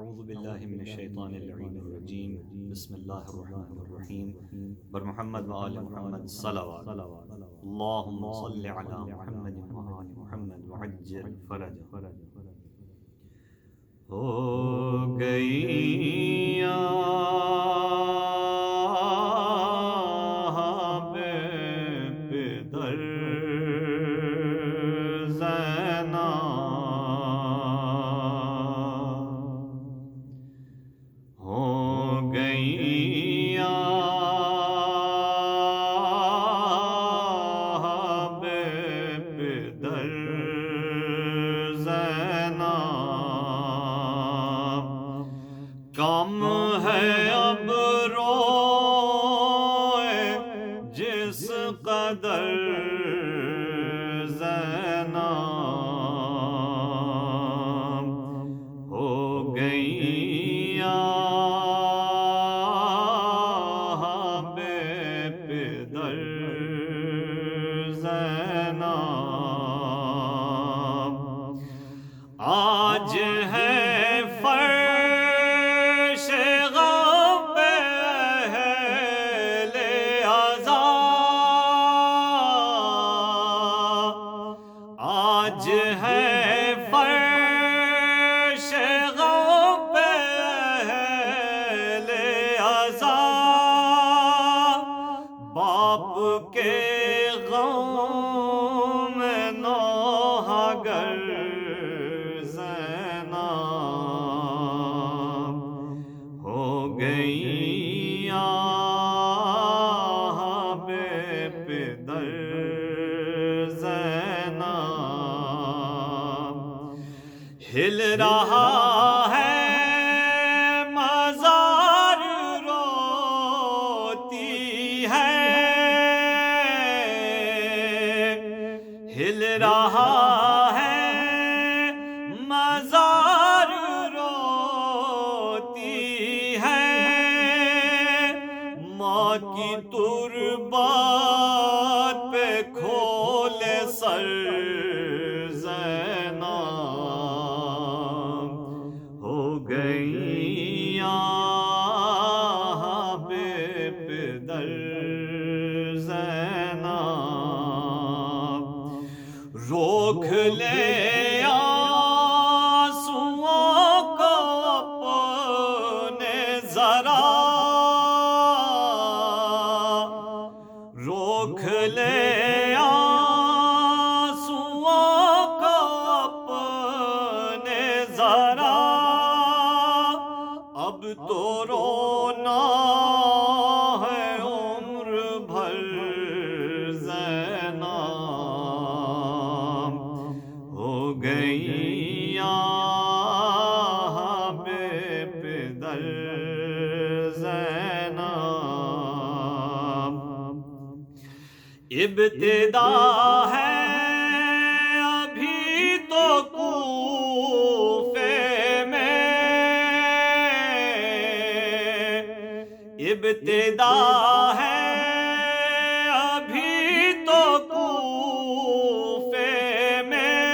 اعوذ باللہ من الشیطان اللعین الرجیم بسم اللہ الرحمن الرحیم بر محمد و آل محمد صلوات اللہم صل علی محمد و آل محمد وعجل فرج ہو گئی پدر کم ہے اب روئے جس قدر زینب ہو گئی بے پدر زینب آج ہے آج ہے فرش غم پہ اہل عزا باپ کے غم میں نوح گر زینب ہو گئی بے پدر ہل رہا ہے مزار روتی ہے ہل رہا ہے مزار روتی ہے ماں کی تربت پہ کھولے سر بے پدر زینب روک لے آنسوؤں کو اپنے ذرا روک لے آنسوؤں کو اپنے ذرا اب تو رونا ہے عمر بھر زینب ہو گئی بے پدر زینب ابتدا ہے ابھی تو ابتدا ہے ابھی تو کوفے میں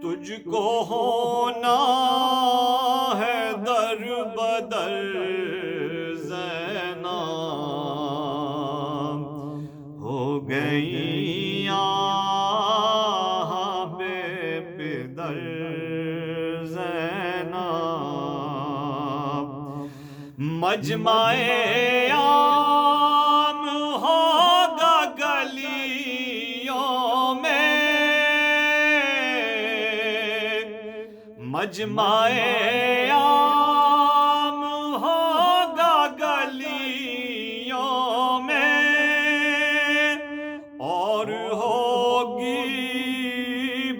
تجھ کو ہونا ہے در بدر زینب ہو گئی بے پدر مجمع عام ہوگا گلیوں میں مجمع عام ہوگا گلیوں میں اور ہوگی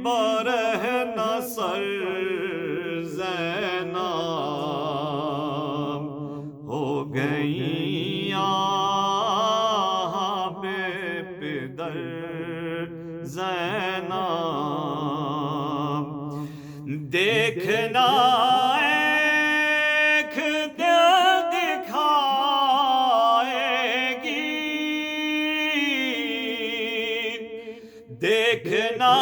برہنہ سر گئی بے پدر زینب دیکھنا ایک دل دکھائے گی دیکھنا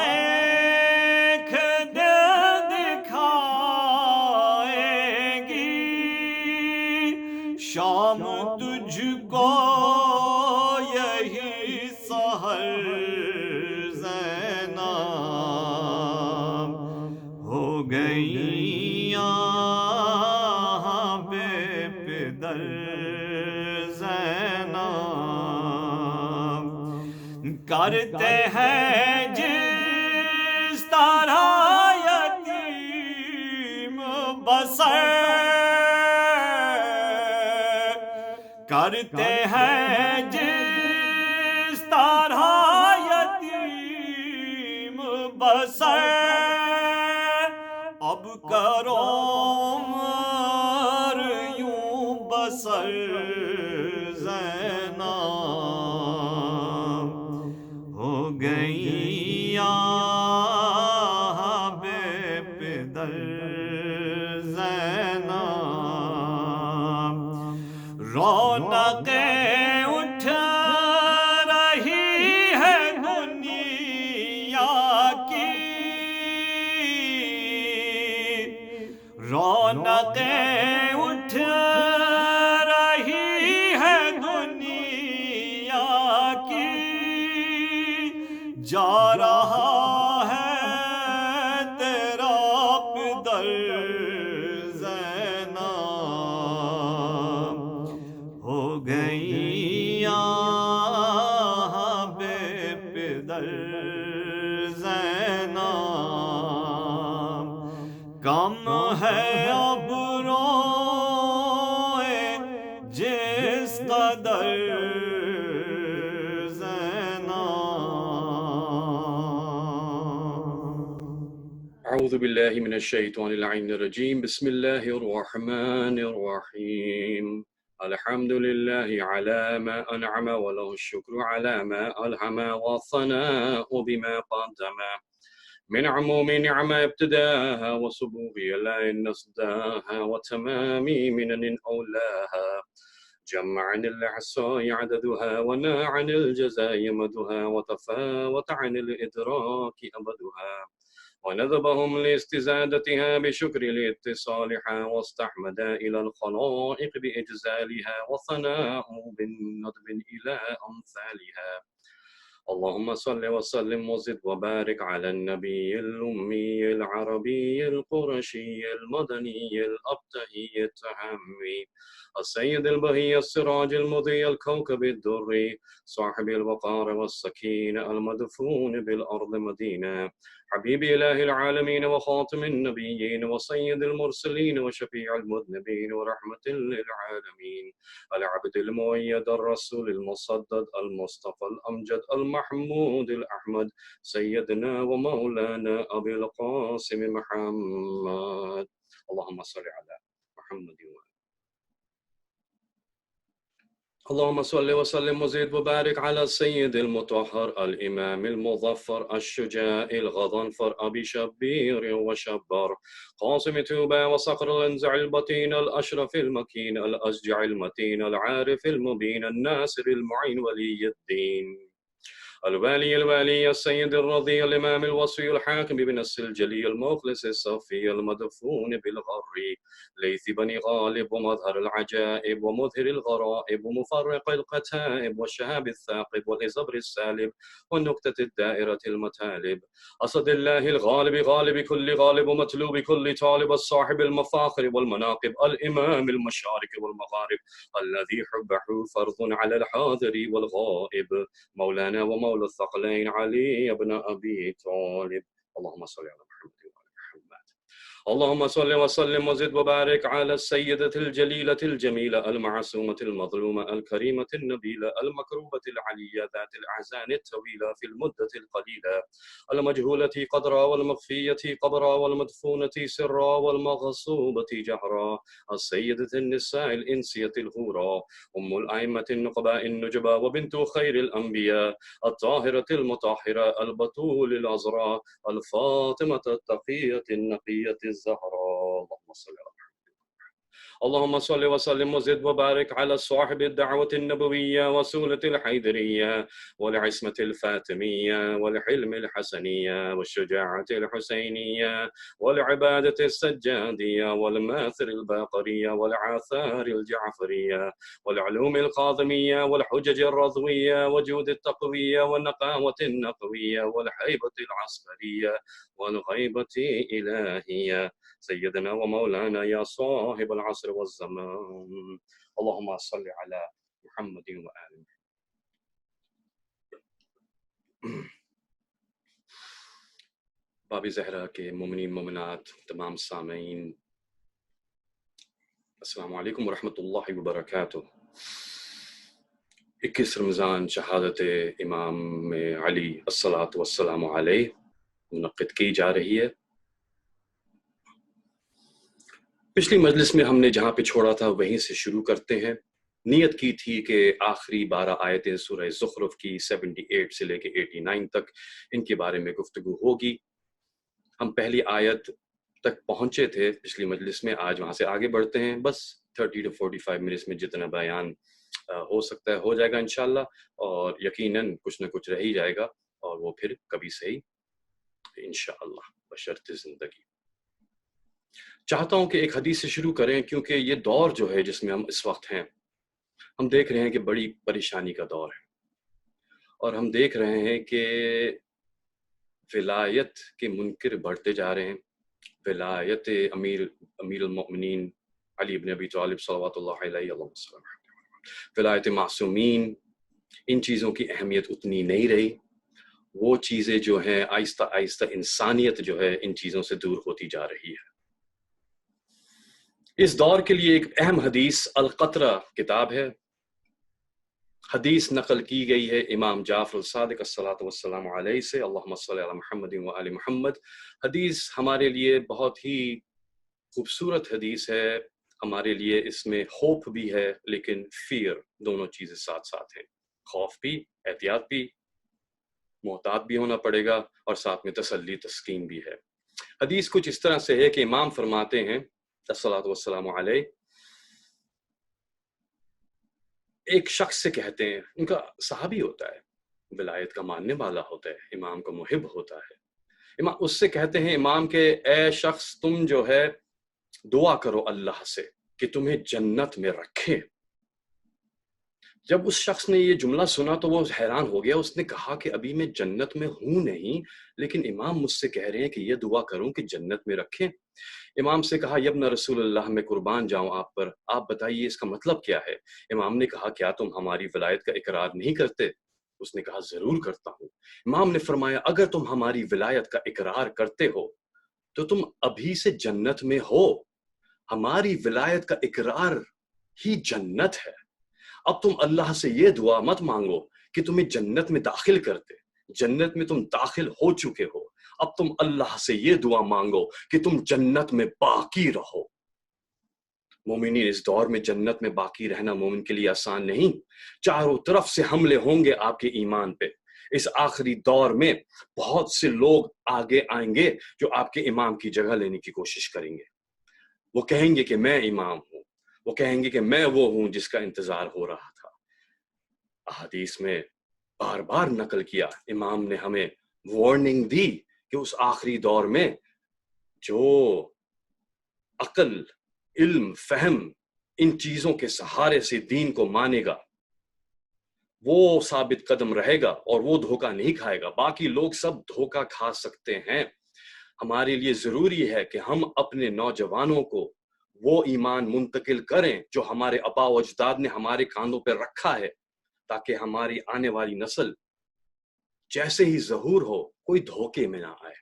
ایک دل دکھائے کرتے ہیں جس طرح یتیم بسر، کرتے ہیں جس طرح یتیم بسر، اب کرو عمر یوں بسر زینب ہو گئی بے پدر زینب، رونقیں اٹھ رہی ہے دنیا کی، رونقیں اٹھ رہی ہے دنیا کی، جا رہا ہے تیرا پدر زینب ہو گئی بے پدر زینب، کم ہے اب روئے جس قدر أعوذ بالله من الشيطان اللعين الرجيم. بسم الله الرحمن الرحيم. الحمد لله على ما أنعم وله الشكر على ما ألهم والثناء بما قدم من عموم نعمة ابتداها وصبوغ لا نصداها وتمام منن أولاها، جمع عن الأحصاء عددها ونا عن الجزاء مدها وتفاوت عن الإدراك أبدها، ونذبهم لاستزادتها بشكر لاتصالها، واستحمدا إلى الخلائق بإجزالها وثناه بالندب إلى أمثالها. اللهم صل وسلم وزد وبارك على النبي الأمي العربي القرشي المدني الأبتهي التهامي السيد البهي السراج المضي الكوكب الدري صاحب الوقار والسكينة المدفون بالأرض مدينة، حبيب إله العالمين وخاتم النبيين وسيد المرسلين وشفيع المذنبين ورحمة للعالمين، العبد المؤيد الرسول المصدد المصطفى الأمجد المحمود الأحمد، سيدنا ومولانا أبي القاسم محمد. اللهم صل على محمد وآله. اللهم صل وسلم وزد وبارك على السيد المطهر الإمام المظفر الشجاع الغضنفر أبي شبير وشبر قاسم توبة وصقر الأنزع البطين الأشرف المكين الأشجع المتين العارف المبين الناصر المعين ولي الدين الوالي السيد الرضي الإمام الوصي الحاكم بنص الجلي المخلص الصفي المدفون بالغر ليث بني غالب ومظهر العجائب ومظهر الغرائب ومفرق القتائب والشهاب الثاقب والإزبر السالب والنكتة الدائرة المتالب، أسد الله الغالب غالب كل غالب ومطلوب كل طالب، الصاحب المفاخر والمناقب الإمام المشارق والمغارب الذي حبه فرض على الحاضر والغائب، مولانا ومولانا الثقلين علي بن أبي طالب. اللهم صل على محمد وعلى محمد. اللهم صل وسلم وزد وبارك على السيدة الجليلة الجميلة المعصومة المظلومة الكريمة النبيلة المكروبة العلية ذات الأعزان الطويلة في المدة القليلة المجهولة قدرا والمخفية قبرا والمدفونة سرا والمغصوبة جهرا، السيدة النساء الإنسية الغورا أم الأئمة النقباء النجبا وبنت خير الأنبياء الطاهرة المطهرة البتول العذراء الفاطمة التقية النقية الزهراء. اللهم صل على محمد. اللهم صل وسلم وزد وبارك على صاحب الدعوة النبوية وسولة الحيدرية والعصمة الفاطمية والحلم الحسنية والشجاعة الحسينية والعبادة السجادية والماثر الباقرية والعاثار الجعفرية والعلوم القاضمية والحجج الرضوية وجود التقوية والنقاوة النقوية والهيبة العسكرية والغيبة إلهية، سيدنا ومولانا يا صاحب العصر والزمان. اللهم صل على محمد وآله. باب زہرا کے مومنین مومنات تمام سامعین، السلام علیکم ورحمۃ اللہ وبرکاتہ۔ 21 رمضان شہادت امام علی الصلاۃ والسلام علیہ منعقد کی جا رہی ہے۔ پچھلی مجلس میں ہم نے جہاں پہ چھوڑا تھا وہیں سے شروع کرتے ہیں۔ نیت کی تھی کہ آخری 12 آیتیں سورہ زخرف کی 78 سے لے کے 89 تک ان کے بارے میں گفتگو ہوگی۔ ہم پہلی آیت تک پہنچے تھے پچھلی مجلس میں، آج وہاں سے آگے بڑھتے ہیں۔ بس 30 to 45 منٹس میں جتنا بیان ہو سکتا ہے ہو جائے گا انشاءاللہ، اور یقیناً کچھ نہ کچھ رہ ہی جائے گا، اور وہ پھر کبھی صحیح انشاءاللہ بشرط زندگی۔ چاہتا ہوں کہ ایک حدیث سے شروع کریں، کیونکہ یہ دور جو ہے جس میں ہم اس وقت ہیں، ہم دیکھ رہے ہیں کہ بڑی پریشانی کا دور ہے، اور ہم دیکھ رہے ہیں کہ ولایت کے منکر بڑھتے جا رہے ہیں۔ ولایت امیر المؤمنین علی بن ابی طالب صلوات اللہ علیہ وسلم، ولایت معصومین، ان چیزوں کی اہمیت اتنی نہیں رہی۔ وہ چیزیں جو ہیں آہستہ آہستہ انسانیت جو ہے ان چیزوں سے دور ہوتی جا رہی ہے۔ اس دور کے لیے ایک اہم حدیث القطرہ کتاب ہے۔ حدیث نقل کی گئی ہے امام جعفر الصادق الصلاۃ والسلام علیہ سے، اللہم صلی علی محمد و آل محمد۔ حدیث ہمارے لیے بہت ہی خوبصورت حدیث ہے، ہمارے لیے اس میں ہوپ بھی ہے لیکن فیر، دونوں چیزیں ساتھ ساتھ ہیں، خوف بھی، احتیاط بھی، محتاط بھی ہونا پڑے گا، اور ساتھ میں تسلی تسکین بھی ہے۔ حدیث کچھ اس طرح سے ہے کہ امام فرماتے ہیں الصلاۃ والسلام علیہ، ایک شخص سے کہتے ہیں، ان کا صحابی ہوتا ہے، ولایت کا ماننے والا ہوتا ہے، امام کا محب ہوتا ہے، امام اس سے کہتے ہیں امام کے اے شخص تم جو ہے دعا کرو اللہ سے کہ تمہیں جنت میں رکھے۔ جب اس شخص نے یہ جملہ سنا تو وہ حیران ہو گیا، اس نے کہا کہ ابھی میں جنت میں ہوں نہیں، لیکن امام مجھ سے کہہ رہے ہیں کہ یہ دعا کروں کہ جنت میں رکھیں۔ امام سے کہا یبن رسول اللہ، میں قربان جاؤں آپ پر، آپ بتائیے اس کا مطلب کیا ہے؟ امام نے کہا کیا تم ہماری ولایت کا اقرار نہیں کرتے؟ اس نے کہا ضرور کرتا ہوں۔ امام نے فرمایا اگر تم ہماری ولایت کا اقرار کرتے ہو تو تم ابھی سے جنت میں ہو، ہماری ولایت کا اقرار ہی جنت ہے۔ اب تم اللہ سے یہ دعا مت مانگو کہ تمہیں جنت میں داخل کر دے، جنت میں تم داخل ہو چکے ہو، اب تم اللہ سے یہ دعا مانگو کہ تم جنت میں باقی رہو۔ مومنین، اس دور میں جنت میں باقی رہنا مومن کے لیے آسان نہیں، چاروں طرف سے حملے ہوں گے آپ کے ایمان پہ۔ اس آخری دور میں بہت سے لوگ آگے آئیں گے جو آپ کے امام کی جگہ لینے کی کوشش کریں گے۔ وہ کہیں گے کہ میں امام ہوں، وہ کہیں گے کہ میں وہ ہوں جس کا انتظار ہو رہا تھا۔ احادیث میں بار بار نقل کیا، امام نے ہمیں وارننگ دی کہ اس آخری دور میں جو عقل، علم، فہم ان چیزوں کے سہارے سے دین کو مانے گا وہ ثابت قدم رہے گا اور وہ دھوکہ نہیں کھائے گا، باقی لوگ سب دھوکہ کھا سکتے ہیں۔ ہمارے لیے ضروری ہے کہ ہم اپنے نوجوانوں کو وہ ایمان منتقل کریں جو ہمارے آباء و اجداد نے ہمارے کاندھوں پہ رکھا ہے، تاکہ ہماری آنے والی نسل جیسے ہی ظہور ہو کوئی دھوکے میں نہ آئے۔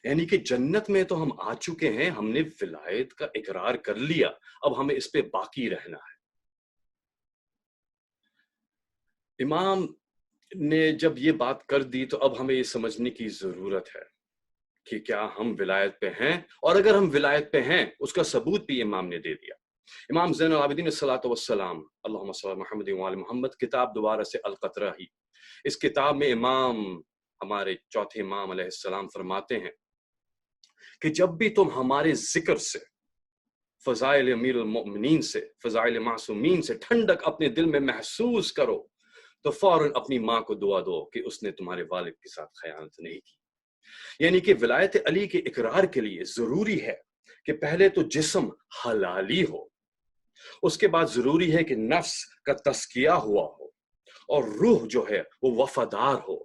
یعنی کہ جنت میں تو ہم آ چکے ہیں، ہم نے ولایت کا اقرار کر لیا، اب ہمیں اس پہ باقی رہنا ہے۔ امام نے جب یہ بات کر دی تو اب ہمیں یہ سمجھنے کی ضرورت ہے کہ کیا ہم ولایت پہ ہیں، اور اگر ہم ولایت پہ ہیں اس کا ثبوت بھی امام نے دے دیا۔ امام زین العابدین الصلاۃ والسلام، اللہم صلی علی محمد و آل محمد، کتاب دوبارہ سے القطرہ ہی، اس کتاب میں امام ہمارے چوتھے امام علیہ السلام فرماتے ہیں کہ جب بھی تم ہمارے ذکر سے، فضائل امیر المؤمنین سے، فضائل معصومین سے ٹھنڈک اپنے دل میں محسوس کرو تو فوراً اپنی ماں کو دعا دو کہ اس نے تمہارے والد کے ساتھ خیانت نہیں کی۔ یعنی کہ ولایت علی کے اقرار کے لیے ضروری ہے کہ پہلے تو جسم حلالی ہو، اس کے بعد ضروری ہے کہ نفس کا تزکیہ ہوا ہو، اور روح جو ہے وہ وفادار ہو،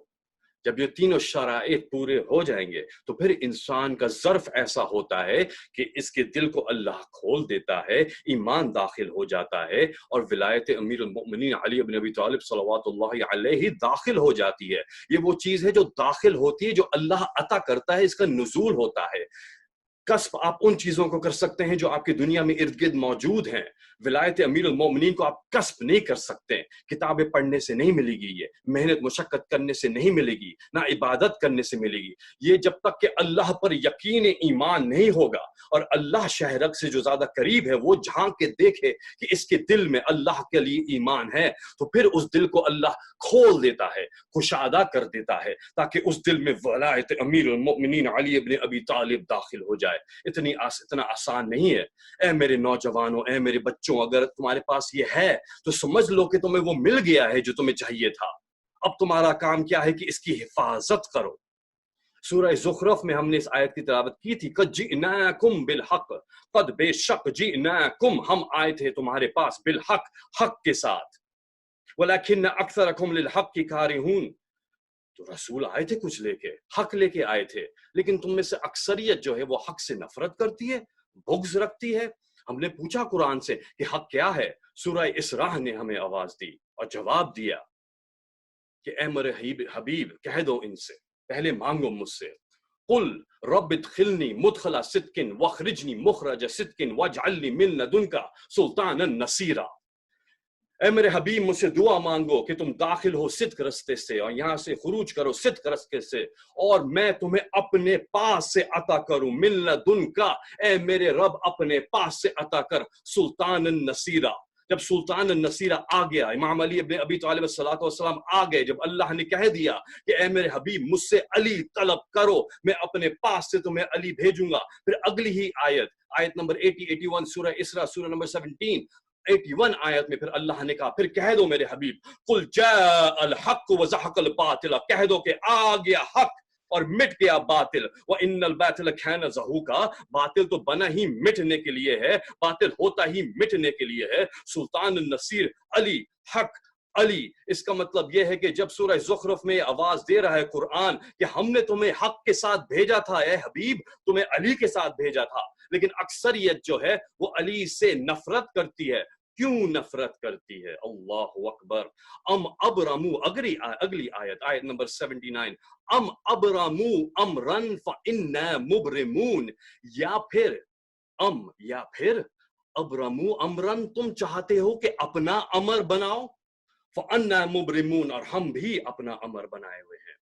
جب یہ تینوں شرائط پورے ہو جائیں گے تو پھر انسان کا ظرف ایسا ہوتا ہے کہ اس کے دل کو اللہ کھول دیتا ہے، ایمان داخل ہو جاتا ہے، اور ولایت امیر المؤمنین علی بن ابی طالب صلوات اللہ علیہ داخل ہو جاتی ہے۔ یہ وہ چیز ہے جو داخل ہوتی ہے، جو اللہ عطا کرتا ہے، اس کا نزول ہوتا ہے۔ کسب آپ ان چیزوں کو کر سکتے ہیں جو آپ کی دنیا میں ارد گرد موجود ہیں۔ ولایت امیر المومنین کو آپ کسب نہیں کر سکتے، کتابیں پڑھنے سے نہیں ملے گی، یہ محنت مشقت کرنے سے نہیں ملے گی، نہ عبادت کرنے سے ملے گی۔ یہ جب تک کہ اللہ پر یقین ایمان نہیں ہوگا، اور اللہ شہرک سے جو زیادہ قریب ہے وہ جھانک کے دیکھے کہ اس کے دل میں اللہ کے لیے ایمان ہے، تو پھر اس دل کو اللہ کھول دیتا ہے، کشادہ کر دیتا ہے، تاکہ اس دل میں ولایت امیر المؤمنین علی ابن ابی طالب داخل ہو جائے۔ اتنا آسان نہیں ہے۔ اے میرے نوجوانوں، اے میرے بچوں، اگر تمہارے پاس یہ ہے تو سمجھ لو کہ تمہیں وہ مل گیا ہے جو تمہیں چاہیے تھا۔ اب تمہارا کام کیا ہے کہ اس کی حفاظت کرو۔ سورہ زخرف میں ہم نے اس آیت کی تلاوت کی تھی، قد جئناکم بالحق، قد بے شک جئناکم، ہم آئے تھے تمہارے پاس، بالحق، حق کے ساتھ، ولکن اکثرکم للحق کارہون، تو رسول آئے تھے کچھ لے کے، حق لے کے آئے تھے، لیکن تم میں سے اکثریت جو ہے وہ حق سے نفرت کرتی ہے، بغض رکھتی ہے۔ ہم نے پوچھا قرآن سے کہ حق کیا ہے؟ سورہ اسراء نے ہمیں آواز دی اور جواب دیا کہ اے میرے حبیب کہہ دو ان سے، پہلے مانگو مجھ سے، قل رب ادخلنی مدخل صدق واخرجنی مخرج صدق واجعلنی من لدنک سلطانا نصیرا۔ اے میرے حبیب مجھ سے دعا مانگو کہ تم داخل ہو صدق رستے سے، اور یہاں سے خروج کرو صدق رستے سے، اور میں تمہیں اپنے پاس سے عطا کروں، من لدنک، اے میرے رب اپنے پاس سے عطا کر، سلطان النصیرہ۔ جب سلطان النصیرہ آ گیا، امام علی ابن ابی طالب صلاۃ والسلام آ گئے، جب اللہ نے کہہ دیا کہ اے میرے حبیب مجھ سے علی طلب کرو، میں اپنے پاس سے تمہیں علی بھیجوں گا، پھر اگلی ہی آیت نمبر 81 سورہ اسراء، سورہ نمبر 17 81 آیت میں پھر اللہ نے کہا، پھر کہہ دو میرے حبیب، قل جاء الحق وزحق الباطل، کہہ دو کہ آ گیا حق اور مٹ گیا باطل، وَإِنَّ الْبَاطِلَ كَانَ زَهُوقًا، باطل تو بنا ہی مٹنے کے لیے ہے، باطل ہوتا ہی مٹنے کے لیے ہے۔ سلطان النصیر، علی، حق، علی، اس کا مطلب یہ ہے کہ جب سورہ زخرف میں آواز دے رہا ہے قرآن کہ ہم نے تمہیں حق کے ساتھ بھیجا تھا اے حبیب، تمہیں علی کے ساتھ بھیجا تھا، لیکن اکثریت جو ہے وہ علی سے نفرت کرتی ہے۔ کیوں نفرت کرتی ہے؟ اللہ اکبر۔ ام ابرمو، اگلی آیت نمبر 79، ام ابرمو امرن فانا مبرمون، یا پھر ابرمو امرن، تم چاہتے ہو کہ اپنا امر بناؤ، فانا مبرمون، اور ہم بھی اپنا امر بنائے ہوئے ہیں۔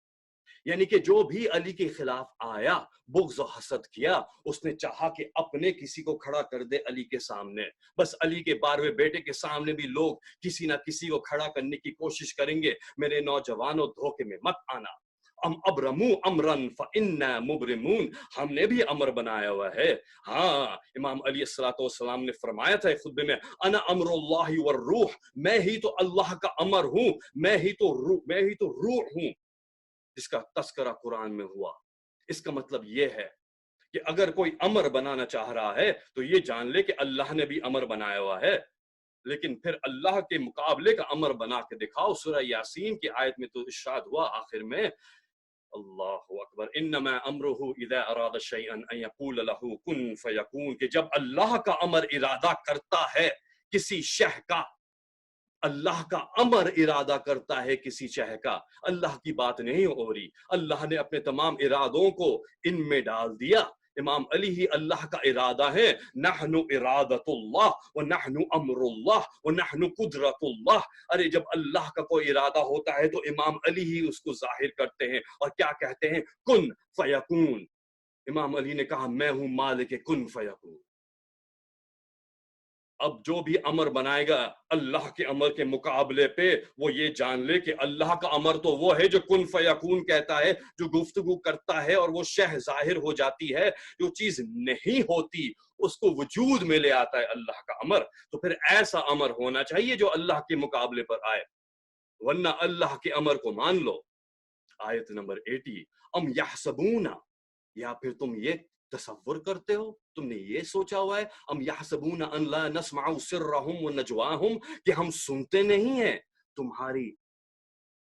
یعنی کہ جو بھی علی کے خلاف آیا، بغض و حسد کیا، اس نے چاہا کہ اپنے کسی کو کھڑا کر دے علی کے سامنے، بس علی کے 12ویں بیٹے کے سامنے بھی لوگ کسی نہ کسی کو کھڑا کرنے کی کوشش کریں گے۔ میرے نوجوانوں، دھوکے میں مت آنا۔ ام ابرمو امرن فانا مبرمون، ہم نے بھی امر بنایا ہوا ہے۔ ہاں، امام علی الصلوۃ والسلام نے فرمایا تھا خطبے میں، انا امر اللہ والروح، میں ہی تو اللہ کا امر ہوں، میں ہی تو روح ہوں، جس کا تذکرہ قرآن میں ہوا۔ اس کا مطلب یہ ہے کہ اگر کوئی امر بنانا چاہ رہا ہے تو یہ جان لے کہ اللہ نے بھی امر بنایا ہوا ہے، لیکن پھر اللہ کے مقابلے کا امر بنا کے دکھاؤ۔ سورہ یاسین کی آیت میں تو ارشاد ہوا آخر میں، اللہ اکبر، انما امرہ اذا اراد شیئا ان یقول له کن فیکون، کہ جب اللہ کا امر ارادہ کرتا ہے کسی شے کا، اللہ کا امر ارادہ کرتا ہے کسی شے کا، اللہ کی بات نہیں ہو رہی، اللہ نے اپنے تمام ارادوں کو ان میں ڈال دیا۔ امام علی ہی اللہ کا ارادہ ہے، نحن ارادت اللہ ونحن امر اللہ ونحن قدرت اللہ۔ ارے جب اللہ کا کوئی ارادہ ہوتا ہے تو امام علی ہی اس کو ظاہر کرتے ہیں، اور کیا کہتے ہیں؟ کن فیکون۔ امام علی نے کہا میں ہوں مالک کن فیکون۔ اب جو بھی امر بنائے گا اللہ کے امر کے مقابلے پہ، وہ یہ جان لے کہ اللہ کا امر تو وہ ہے جو کن فیکون کہتا ہے، جو گفتگو کرتا ہے اور وہ شے ظاہر ہو جاتی ہے، جو چیز نہیں ہوتی اس کو وجود میں لے آتا ہے اللہ کا امر۔ تو پھر ایسا امر ہونا چاہیے جو اللہ کے مقابلے پر آئے، ورنہ اللہ کے امر کو مان لو۔ آیت نمبر 80، ام یحسبون، یا پھر تم یہ تصور کرتے ہو، تم نے یہ سوچا ہوا ہے، ام یحسبون ان لا نسمع سرهم ونجواهم، کہ ہم سنتے نہیں ہیں تمہاری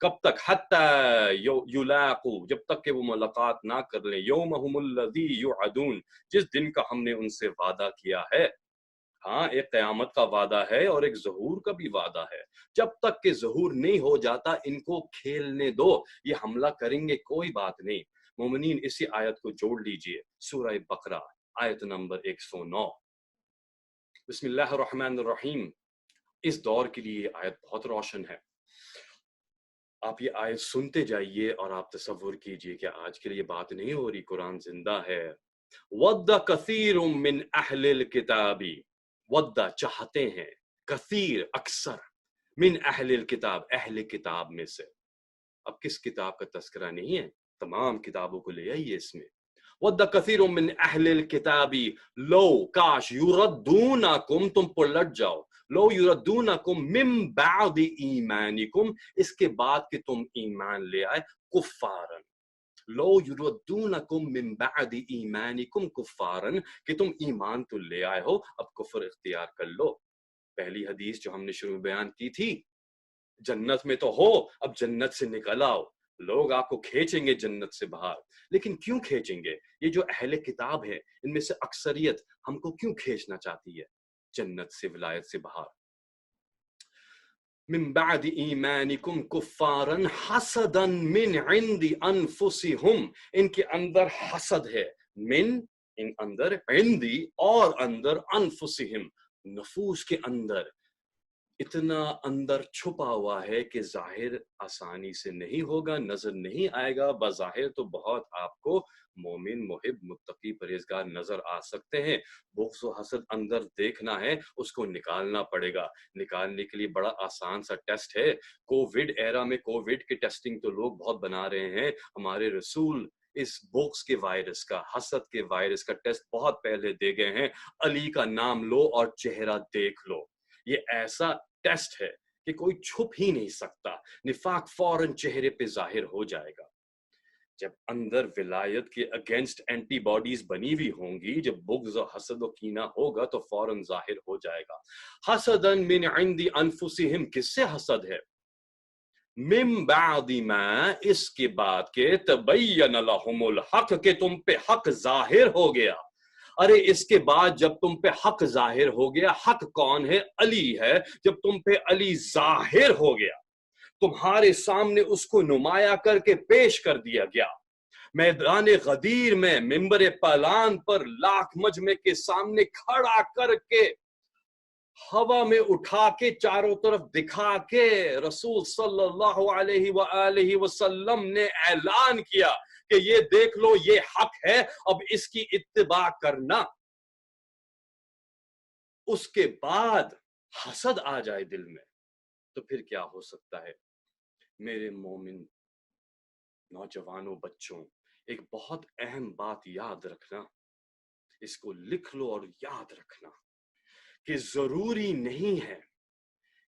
کب تک؟ حتی یلاقو، جب تک کہ وہ ملاقات نہ کر لیں، یومہم الذی یوعدون، جس دن کا ہم نے ان سے وعدہ کیا ہے. ہاں، ایک قیامت کا وعدہ ہے اور ایک ظہور کا بھی وعدہ ہے. جب تک کہ ظہور نہیں ہو جاتا ان کو کھیلنے دو، یہ حملہ کریں گے کوئی بات نہیں. مومنین اسی آیت کو جوڑ لیجئے، سورہ بقرہ آیت نمبر 109. بسم اللہ الرحمن الرحیم. اس دور کے لیے یہ آیت بہت روشن ہے. آپ یہ آیت سنتے جائیے اور آپ تصور کیجئے کہ آج کے لیے بات نہیں ہو رہی، قرآن زندہ ہے. وَدَّ كَثِيرٌ مِّنْ أَهْلِ الْكِتَابِ، وَدَّ چاہتے ہیں، کثیر اکثر، من اہل الکتاب اہل کتاب میں سے. اب کس کتاب کا تذکرہ نہیں ہے، تمام کتابوں کو لے آئیے اس میں. وَدَّ كَثِيرٌ مِّنْ أَهْلِ الْكِتَابِ لو کاش یردونکم، تم پلٹ جاؤ، لو یردونکم من بعد ایمانکم، اس کے بعد کہ تم ایمان لے آئے، کفارن، لو یردونکم من بعد ایمانکم کفارن، کہ تم ایمان تو لے آئے ہو اب کفر اختیار کر لو. پہلی حدیث جو ہم نے شروع بیان کی تھی، جنت میں تو ہو، اب جنت سے نکل آؤ. لوگ آپ کو کھینچیں گے جنت سے باہر، لیکن کیوں کھینچیں گے؟ یہ جو اہل کتاب ہے ان میں سے اکثریت ہم کو کیوں کھینچنا چاہتی ہے جنت سے، ولایت سے باہر؟ من بعد ایمانکم کفارا حسدا من عند انفسہم، ان کے اندر حسد ہے، من ان اندر، عندی اور اندر، انفسہم نفوس کے اندر. اتنا اندر چھپا ہوا ہے کہ ظاہر آسانی سے نہیں ہوگا، نظر نہیں آئے گا. بظاہر تو بہت آپ کو مومن، محب، متقی، پرہیزگار نظر آ سکتے ہیں. بغض و حسد اندر دیکھنا ہے، اس کو نکالنا پڑے گا. نکالنے کے لیے بڑا آسان سا ٹیسٹ ہے. کووڈ ایرا میں کووڈ کی ٹیسٹنگ تو لوگ بہت بنا رہے ہیں. ہمارے رسول اس بغض کے وائرس کا، حسد کے وائرس کا ٹیسٹ بہت پہلے دے گئے ہیں. علی کا نام لو اور چہرہ دیکھ لو. یہ ایسا ٹیسٹ ہے کہ کوئی چھپ ہی نہیں سکتا. نفاق فوراً چہرے پہ ظاہر ہو جائے گا. جب اندر ولایت کے اگینسٹ اینٹی باڈیز بنی ہوئی ہوں گی، جب بغض و حسد و کینہ ہوگا تو فوراً ظاہر ہو جائے گا. حسدا من عند انفسہم، کس سے حسد ہے؟ من بعد ما، اس کے بعد کہ تبین لہم الحق، کہ تم پہ حق ظاہر ہو گیا. ارے اس کے بعد جب تم پہ حق ظاہر ہو گیا، حق کون ہے؟ علی ہے. جب تم پہ علی ظاہر ہو گیا، تمہارے سامنے اس کو نمایاں کر کے پیش کر دیا گیا، میدان غدیر میں، منبر پالان پر، لاکھ مجمع کے سامنے کھڑا کر کے، ہوا میں اٹھا کے، چاروں طرف دکھا کے، رسول صلی اللہ علیہ وآلہ وسلم نے اعلان کیا کہ یہ دیکھ لو، یہ حق ہے، اب اس کی اتباع کرنا. اس کے بعد حسد آ جائے دل میں تو پھر کیا ہو سکتا ہے؟ میرے مومن نوجوانوں، بچوں، ایک بہت اہم بات یاد رکھنا، اس کو لکھ لو اور یاد رکھنا کہ ضروری نہیں ہے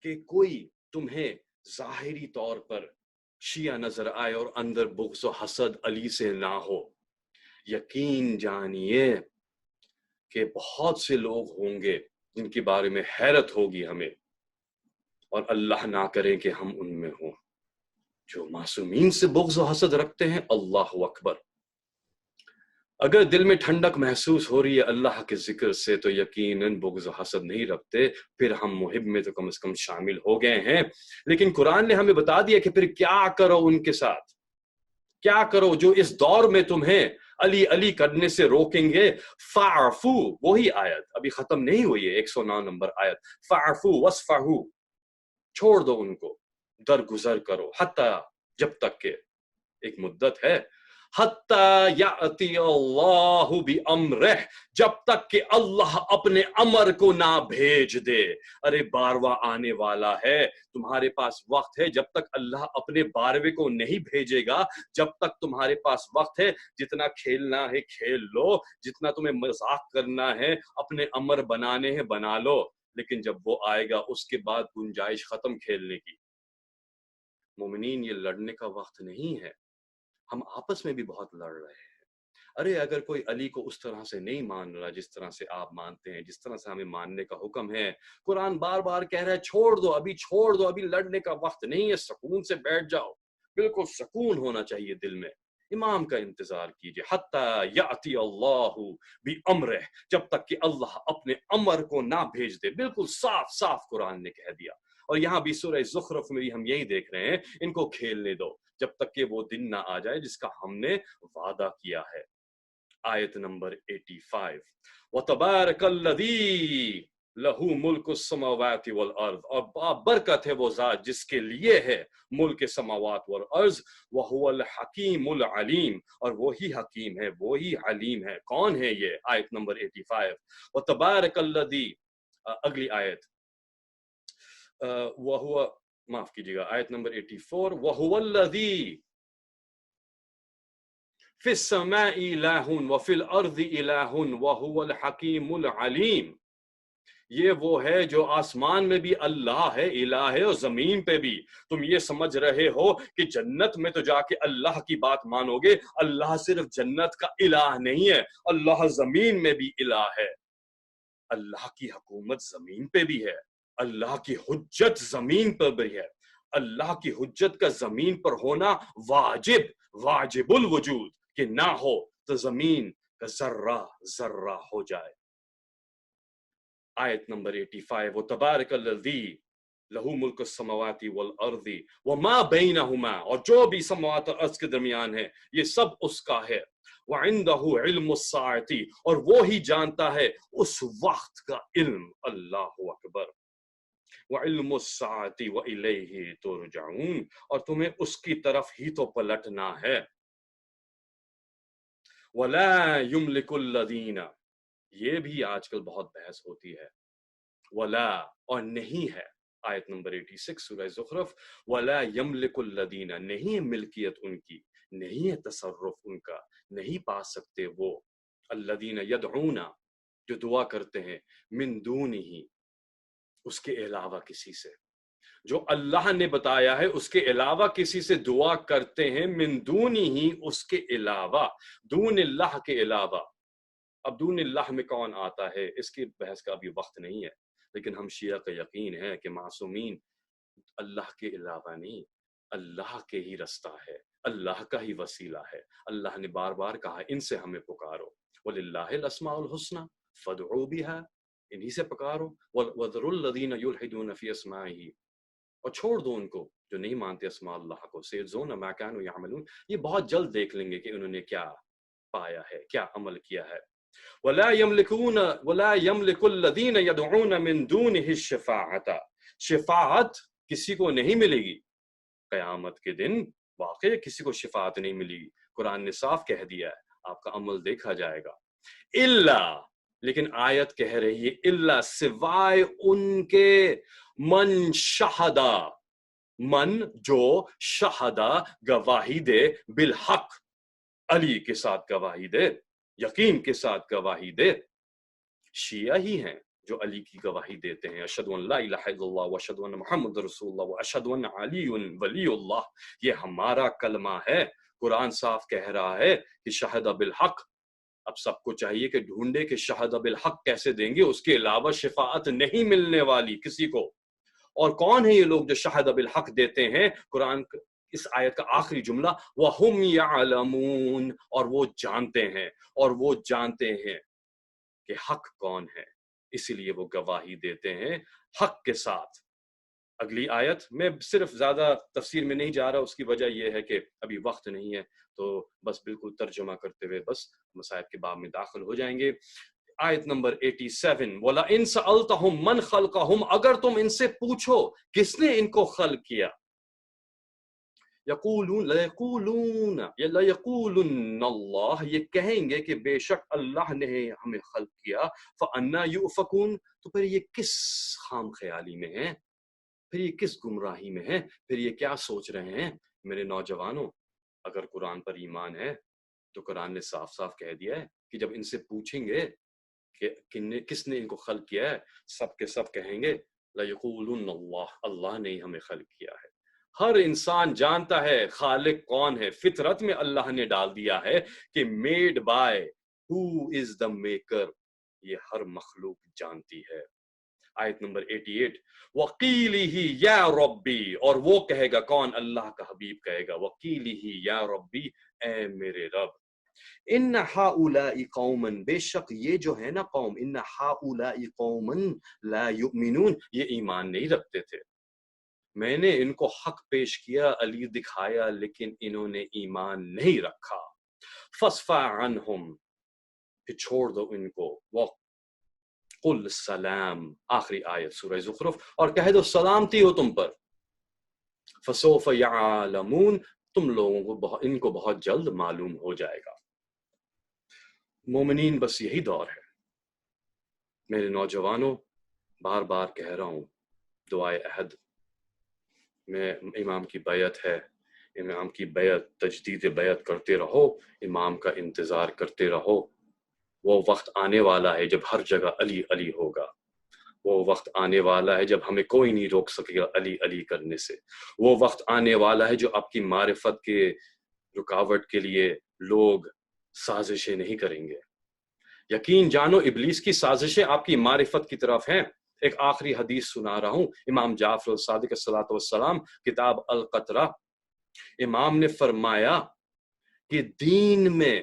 کہ کوئی تمہیں ظاہری طور پر شیعہ نظر آئے اور اندر بغض و حسد علی سے نہ ہو. یقین جانیے کہ بہت سے لوگ ہوں گے جن کے بارے میں حیرت ہوگی ہمیں، اور اللہ نہ کرے کہ ہم ان میں ہوں، جو معصومین سے بغض و حسد رکھتے ہیں. اللہ اکبر. اگر دل میں ٹھنڈک محسوس ہو رہی ہے اللہ کے ذکر سے تو یقیناً بغض و حسد نہیں رکھتے، پھر ہم محب میں تو کم از کم شامل ہو گئے ہیں. لیکن قرآن نے ہمیں بتا دیا کہ پھر کیا کرو ان کے ساتھ، کیا کرو جو اس دور میں تمہیں علی علی کرنے سے روکیں گے. فاعفو، وہی آیت ابھی ختم نہیں ہوئی ہے، 109 نمبر آیت. فاعفو وصفحو، چھوڑ دو ان کو، درگزر کرو. حتی، جب تک کہ، ایک مدت ہے، حتی یأتی اللہ بامرہ، جب تک کہ اللہ اپنے امر کو نہ بھیج دے. ارے 12واں آنے والا ہے، تمہارے پاس وقت ہے. جب تک اللہ اپنے 12ویں کو نہیں بھیجے گا، جب تک تمہارے پاس وقت ہے. جتنا کھیلنا ہے کھیل لو، جتنا تمہیں مذاق کرنا ہے، اپنے امر بنانے ہیں بنا لو، لیکن جب وہ آئے گا اس کے بعد گنجائش ختم کھیلنے کی. مومنین، یہ لڑنے کا وقت نہیں ہے. ہم آپس میں بھی بہت لڑ رہے ہیں. ارے اگر کوئی علی کو اس طرح سے نہیں مان رہا جس طرح سے آپ مانتے ہیں، جس طرح سے ہمیں ماننے کا حکم ہے، قرآن بار بار کہہ رہا ہے چھوڑ دو، ابھی چھوڑ دو، ابھی لڑنے کا وقت نہیں ہے، سکون سے بیٹھ جاؤ، بالکل سکون ہونا چاہیے دل میں، امام کا انتظار کیجئے حتی یاتی اللہ بامرہ، جب تک کہ اللہ اپنے امر کو نہ بھیج دے، بالکل صاف صاف قرآن نے کہہ دیا۔ اور یہاں بھی سورہ زخرف میں بھی ہم یہی دیکھ رہے ہیں، ان کو کھیلنے دو جب تک کہ وہ دن نہ آ جائے جس کا ہم نے وعدہ کیا ہے۔ آیت نمبر 85، وَتَبَارَكَ الَّذِي لَهُ مُلْكُ السَّمَاوَاتِ وَالْأَرْضِ، اور برکت ہے وہ ذات جس کے لیے ہے ملک سماوات والارض، وَهُوَ الْحَكِيمُ الْعَلِيمُ، اور وہی حکیم ہے، وہی علیم ہے۔ کون ہے یہ؟ آیت نمبر 85، وَتَبَارَكَ الَّذِي، اگلی آیت وَهُوَ، معاف کیجیے گا، آیت نمبر 84، وَهُوَ الَّذِي فِي السَّمَاءِ إِلَٰهٌ وَفِي الْأَرْضِ إِلَٰهٌ وَهُوَ الْحَكِيمُ الْعَلِيمُ، یہ وہ ہے جو آسمان میں بھی اللہ ہے، الہ ہے، اور زمین پہ بھی۔ تم یہ سمجھ رہے ہو کہ جنت میں تو جا کے اللہ کی بات مانو گے، اللہ صرف جنت کا الہ نہیں ہے، اللہ زمین میں بھی الہ ہے، اللہ کی حکومت زمین پہ بھی ہے، اللہ کی حجت زمین پر بھی ہے، اللہ کی حجت کا زمین پر ہونا واجب الوجود، کہ نہ ہو تو زمین کا ذرہ ذرہ ہو جائے۔ آیت نمبر 85، وَتَبَارَكَ الَّذِي لَهُ مُلْكُ السَّمَاوَاتِ وَالْأَرْضِ وَمَا بَيْنَهُمَا، اور جو بھی سماوات اور ارض کے درمیان ہے یہ سب اس کا ہے۔ وَعِنْدَهُ عِلْمُ السَّاعَةِ، اور وہی جانتا ہے اس وقت کا علم، اللہ اکبر۔ وَعِلْمُ السَّاعَةِ وَإِلَيْهِ تُرْجَعُونَ، اور تمہیں اس کی طرف ہی تو پلٹنا ہے۔ وَلَا يُمْلِكُ الَّذِينَ، یہ بھی آج کل بہت بحث ہوتی ہے، ولا، اور نہیں ہے، آیت نمبر 86 سورہ زخرف، ولا يملك الذین، نہیں ہے ملکیت ان کی، نہیں ہے تصرف ان کا، نہیں پا سکتے وہ، الذین یدعون، جو دعا کرتے ہیں، من دونہ، اس کے علاوہ کسی سے، جو اللہ نے بتایا ہے اس کے علاوہ کسی سے دعا کرتے ہیں، من دونہ، اس کے علاوہ، دون اللہ کے علاوہ۔ اب دون اللہ میں کون آتا ہے اس کی بحث کا ابھی وقت نہیں ہے، لیکن ہم شیعہ کا یقین ہے کہ معصومین اللہ کے علاوہ نہیں، اللہ کے ہی رستہ ہے، اللہ کا ہی وسیلہ ہے۔ اللہ نے بار بار کہا ان سے ہمیں پکارو، وَلِلَّهِ الْأَسْمَاءُ الْحُسْنَى فَادْعُوا بِهَا، انہی سے پکارو، وَذَرُوا الَّذِينَ يُلْحِدُونَ فِي أَسْمَائِهِ، اور چھوڑ دو ان کو جو نہیں مانتے اسماء اللہ کو، سَيَجْزَوْنَ مَا كَانُوا يَعْمَلُونَ، یہ بہت جلد دیکھ لیں گے کہ انہوں نے کیا پایا ہے، کیا عمل کیا ہے۔ وَلَا يَمْلِكُ الَّذِينَ يَدْعُونَ مِن دُونِهِ الشَّفَاعَةَ، شفاعت کسی کو نہیں ملے گی قیامت کے دن، واقعی کسی کو شفاعت نہیں ملے گی، قرآن نے صاف کہہ دیا ہے، آپ کا عمل دیکھا جائے گا۔ الا، لیکن آیت کہہ رہی ہے الا، سوائے ان کے، من شہدہ، من جو، شہدہ گواہی دے، بالحق، علی کے ساتھ گواہی دے، یقین کے ساتھ گواہی دے۔ شیعہ ہی ہیں جو علی کی گواہی دیتے ہیں، اشہد ان لا الہ الا اللہ واشہد ان محمد رسول اللہ واشہد ان علی ولی اللہ، یہ ہمارا کلمہ ہے۔ قرآن صاف کہہ رہا ہے کہ شہد بالحق، اب سب کو چاہیے کہ ڈھونڈے کہ شہد بالحق کیسے دیں گے، اس کے علاوہ شفاعت نہیں ملنے والی کسی کو۔ اور کون ہے یہ لوگ جو شہد بالحق دیتے ہیں؟ قرآن اس آیت کا آخری جملہ، وَهُمْ يَعْلَمُونَ، اور وہ جانتے ہیں، اور وہ جانتے ہیں کہ حق کون ہے، اسی لیے وہ گواہی دیتے ہیں حق کے ساتھ۔ اگلی آیت میں صرف زیادہ تفسیر میں نہیں جا رہا، اس کی وجہ یہ ہے کہ ابھی وقت نہیں ہے، تو بس بالکل ترجمہ کرتے ہوئے بس مصائب کے باب میں داخل ہو جائیں گے۔ آیت نمبر 87، وَلَئِن سَأَلْتَهُم مَّنْ خَلْقَهُمْ، اگر تم ان سے پوچھو کس نے ان کو خلق کیا، لَيَقُولُنَّ اللَّهُ، یہ کہیں گے کہ بے شک اللہ نے ہمیں خلق کیا، فَأَنَّىٰ يُؤْفَكُونَ، تو پھر یہ کس خام خیالی میں ہیں، پھر یہ کس گمراہی میں ہیں، پھر یہ کیا سوچ رہے ہیں؟ میرے نوجوانوں، اگر قرآن پر ایمان ہے تو قرآن نے صاف صاف کہہ دیا ہے کہ جب ان سے پوچھیں گے کہ کس نے ان کو خلق کیا ہے، سب کے سب کہیں گے لَيَقُولُنَّ اللَّهُ، اللہ نے ہی ہمیں خلق کیا ہے۔ ہر انسان جانتا ہے خالق کون ہے، فطرت میں اللہ نے ڈال دیا ہے کہ made by who is the maker, یہ ہر مخلوق جانتی ہے۔ آیت نمبر 88، وقیلہ یا ربی، اور وہ کہے گا کون؟ اللہ کا حبیب کہے گا وقیلہ یا ربی، اے میرے رب، ان ہؤلاء قوما، بے شک یہ جو ہے نا قوم، ان ہؤلاء قوما لا یؤمنون، یہ ایمان نہیں رکھتے تھے، میں نے ان کو حق پیش کیا، علی دکھایا، لیکن انہوں نے ایمان نہیں رکھا۔ فاصفح عنہم، پھر چھوڑ دو ان کو، وقل سلام، آخری آیت سورہ زخرف، اور کہہ دو سلامتی ہو تم پر، فسوف یعلمون، تم لوگوں کو ان کو بہت جلد معلوم ہو جائے گا۔ مومنین بس یہی دور ہے میرے نوجوانوں، بار بار کہہ رہا ہوں، دعائے عہد میں امام کی بیعت ہے، امام کی بیعت، تجدید بیعت کرتے رہو، امام کا انتظار کرتے رہو۔ وہ وقت آنے والا ہے جب ہر جگہ علی علی ہوگا، وہ وقت آنے والا ہے جب ہمیں کوئی نہیں روک سکے گا علی علی کرنے سے، وہ وقت آنے والا ہے جو آپ کی معرفت کے رکاوٹ کے لیے لوگ سازشیں نہیں کریں گے۔ یقین جانو ابلیس کی سازشیں آپ کی معرفت کی طرف ہیں۔ ایک آخری حدیث سنا رہا ہوں، امام جعفر الصادق الصلاۃ والسلام، کتاب القطرہ، امام نے فرمایا کہ دین میں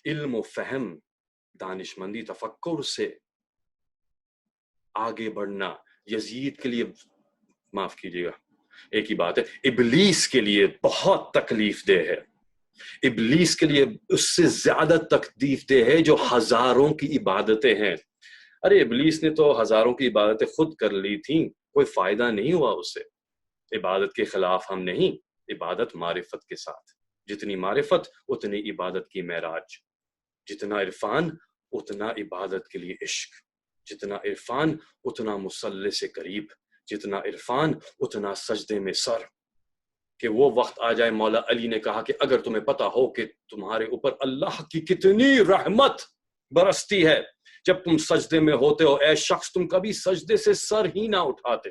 علم و فہم، دانشمندی، تفکر سے آگے بڑھنا یزید کے لیے، معاف کیجیے گا ایک ہی بات ہے، ابلیس کے لیے بہت تکلیف دہ ہے، ابلیس کے لیے اس سے زیادہ تکلیف دہ ہے جو ہزاروں کی عبادتیں ہیں۔ ارے ابلیس نے تو ہزاروں کی عبادتیں خود کر لی تھیں، کوئی فائدہ نہیں ہوا اس سے۔ عبادت کے خلاف ہم نہیں، عبادت معرفت کے ساتھ، جتنی معرفت اتنی عبادت کی معراج، جتنا عرفان اتنا عبادت کے لیے عشق، جتنا عرفان اتنا مصلی سے قریب، جتنا عرفان اتنا سجدے میں سر، کہ وہ وقت آ جائے، مولا علی نے کہا کہ اگر تمہیں پتا ہو کہ تمہارے اوپر اللہ کی کتنی رحمت برستی ہے جب تم سجدے میں ہوتے ہو، اے شخص تم کبھی سجدے سے سر ہی نہ اٹھاتے۔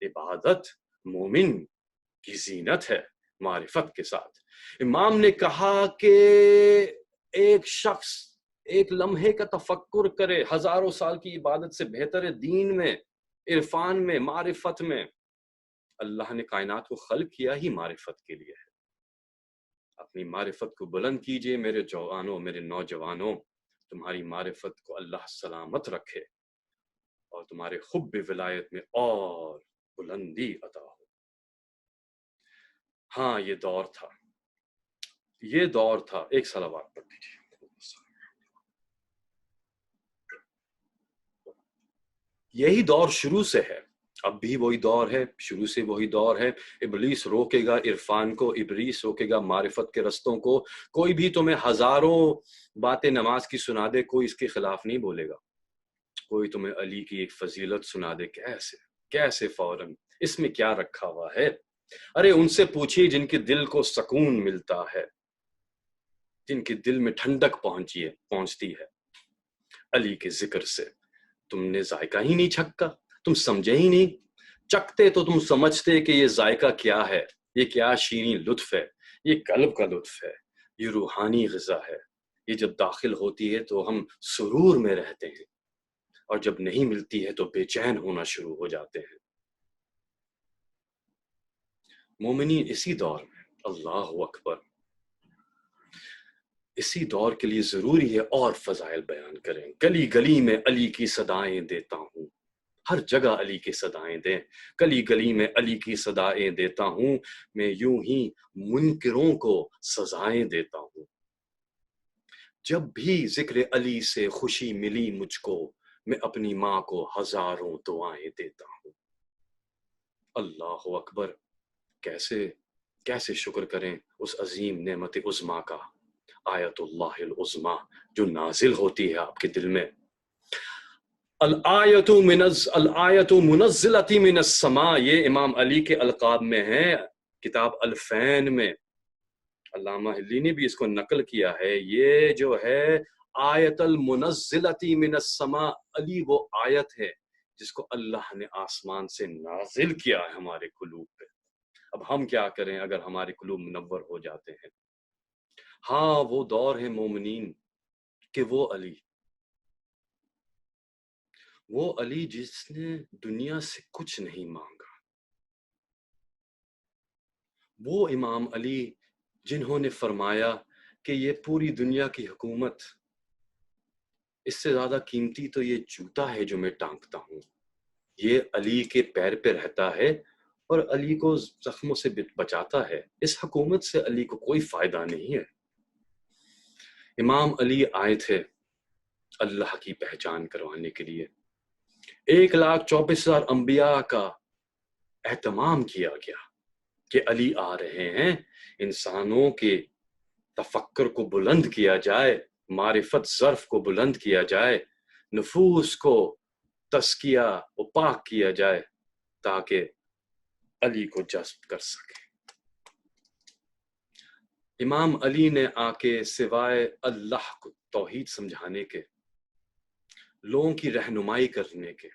عبادت مومن کی زینت ہے معرفت کے ساتھ۔ امام نے کہا کہ ایک شخص ایک لمحے کا تفکر کرے ہزاروں سال کی عبادت سے بہتر ہے دین میں، عرفان میں، معرفت میں۔ اللہ نے کائنات کو خلق کیا ہی معرفت کے لیے ہے۔ اپنی معرفت کو بلند کیجئے میرے جوانوں، میرے نوجوانوں، تمہاری معرفت کو اللہ سلامت رکھے اور تمہارے حب ولایت میں اور بلندی عطا ہو۔ ہاں یہ دور تھا، یہ دور تھا۔ ایک صلوات پڑھ دیجیے۔ یہی دور شروع سے ہے، اب بھی وہی دور ہے، شروع سے وہی دور ہے۔ ابلیس روکے گا عرفان کو، ابلیس روکے گا معرفت کے رستوں کو۔ کوئی بھی تمہیں ہزاروں باتیں نماز کی سنا دے، کوئی اس کے خلاف نہیں بولے گا۔ کوئی تمہیں علی کی ایک فضیلت سنا دے، کیسے فوراً، اس میں کیا رکھا ہوا ہے؟ ارے ان سے پوچھیے جن کے دل کو سکون ملتا ہے، جن کے دل میں ٹھنڈک پہنچتی ہے علی کے ذکر سے۔ تم نے ذائقہ ہی نہیں چھکا، تم سمجھے ہی نہیں، چکھتے تو تم سمجھتے کہ یہ ذائقہ کیا ہے، یہ کیا شیریں لطف ہے، یہ قلب کا لطف ہے، یہ روحانی غذا ہے۔ یہ جب داخل ہوتی ہے تو ہم سرور میں رہتے ہیں، اور جب نہیں ملتی ہے تو بے چین ہونا شروع ہو جاتے ہیں۔ مومنین اسی دور میں، اللہ اکبر، اسی دور کے لیے ضروری ہے اور فضائل بیان کریں۔ گلی گلی میں علی کی صدائیں دیتا ہوں، ہر جگہ علی کی صدائیں دیں، گلی گلی میں علی کی صدائیں دیتا ہوں، میں یوں ہی منکروں کو سزائیں دیتا ہوں۔ جب بھی ذکر علی سے خوشی ملی مجھ کو، میں اپنی ماں کو ہزاروں دعائیں دیتا ہوں۔ اللہ اکبر، کیسے شکر کریں اس عظیم نعمت عظمیٰ کا، آیت اللہ العظمیٰ جو نازل ہوتی ہے آپ کے دل میں۔ الآیت منزلۃ من السماء، یہ امام علی کے القاب میں ہیں، کتاب الفین میں علامہ ہلی نے بھی اس کو نقل کیا ہے۔ یہ جو ہے آیت المنزلۃ من السماء، علی وہ آیت ہے جس کو اللہ نے آسمان سے نازل کیا ہے ہمارے قلوب پہ۔ اب ہم کیا کریں اگر ہمارے قلوب منور ہو جاتے ہیں؟ ہاں وہ دور ہے مومنین کہ وہ علی جس نے دنیا سے کچھ نہیں مانگا، وہ امام علی جنہوں نے فرمایا کہ یہ پوری دنیا کی حکومت اس سے زیادہ قیمتی تو یہ جوتا ہے جو میں ٹانگتا ہوں، یہ علی کے پیر پہ رہتا ہے اور علی کو زخموں سے بچاتا ہے، اس حکومت سے علی کو کوئی فائدہ نہیں ہے۔ امام علی آئے تھے اللہ کی پہچان کروانے کے لیے، 1,24,000 انبیاء کا اہتمام کیا گیا کہ علی آ رہے ہیں، انسانوں کے تفکر کو بلند کیا جائے، معرفت ظرف کو بلند کیا جائے، نفوس کو تزکیہ و پاک کیا جائے تاکہ علی کو جذب کر سکے۔ امام علی نے آ کے سوائے اللہ کو توحید سمجھانے کے، لوگوں کی رہنمائی کرنے کے،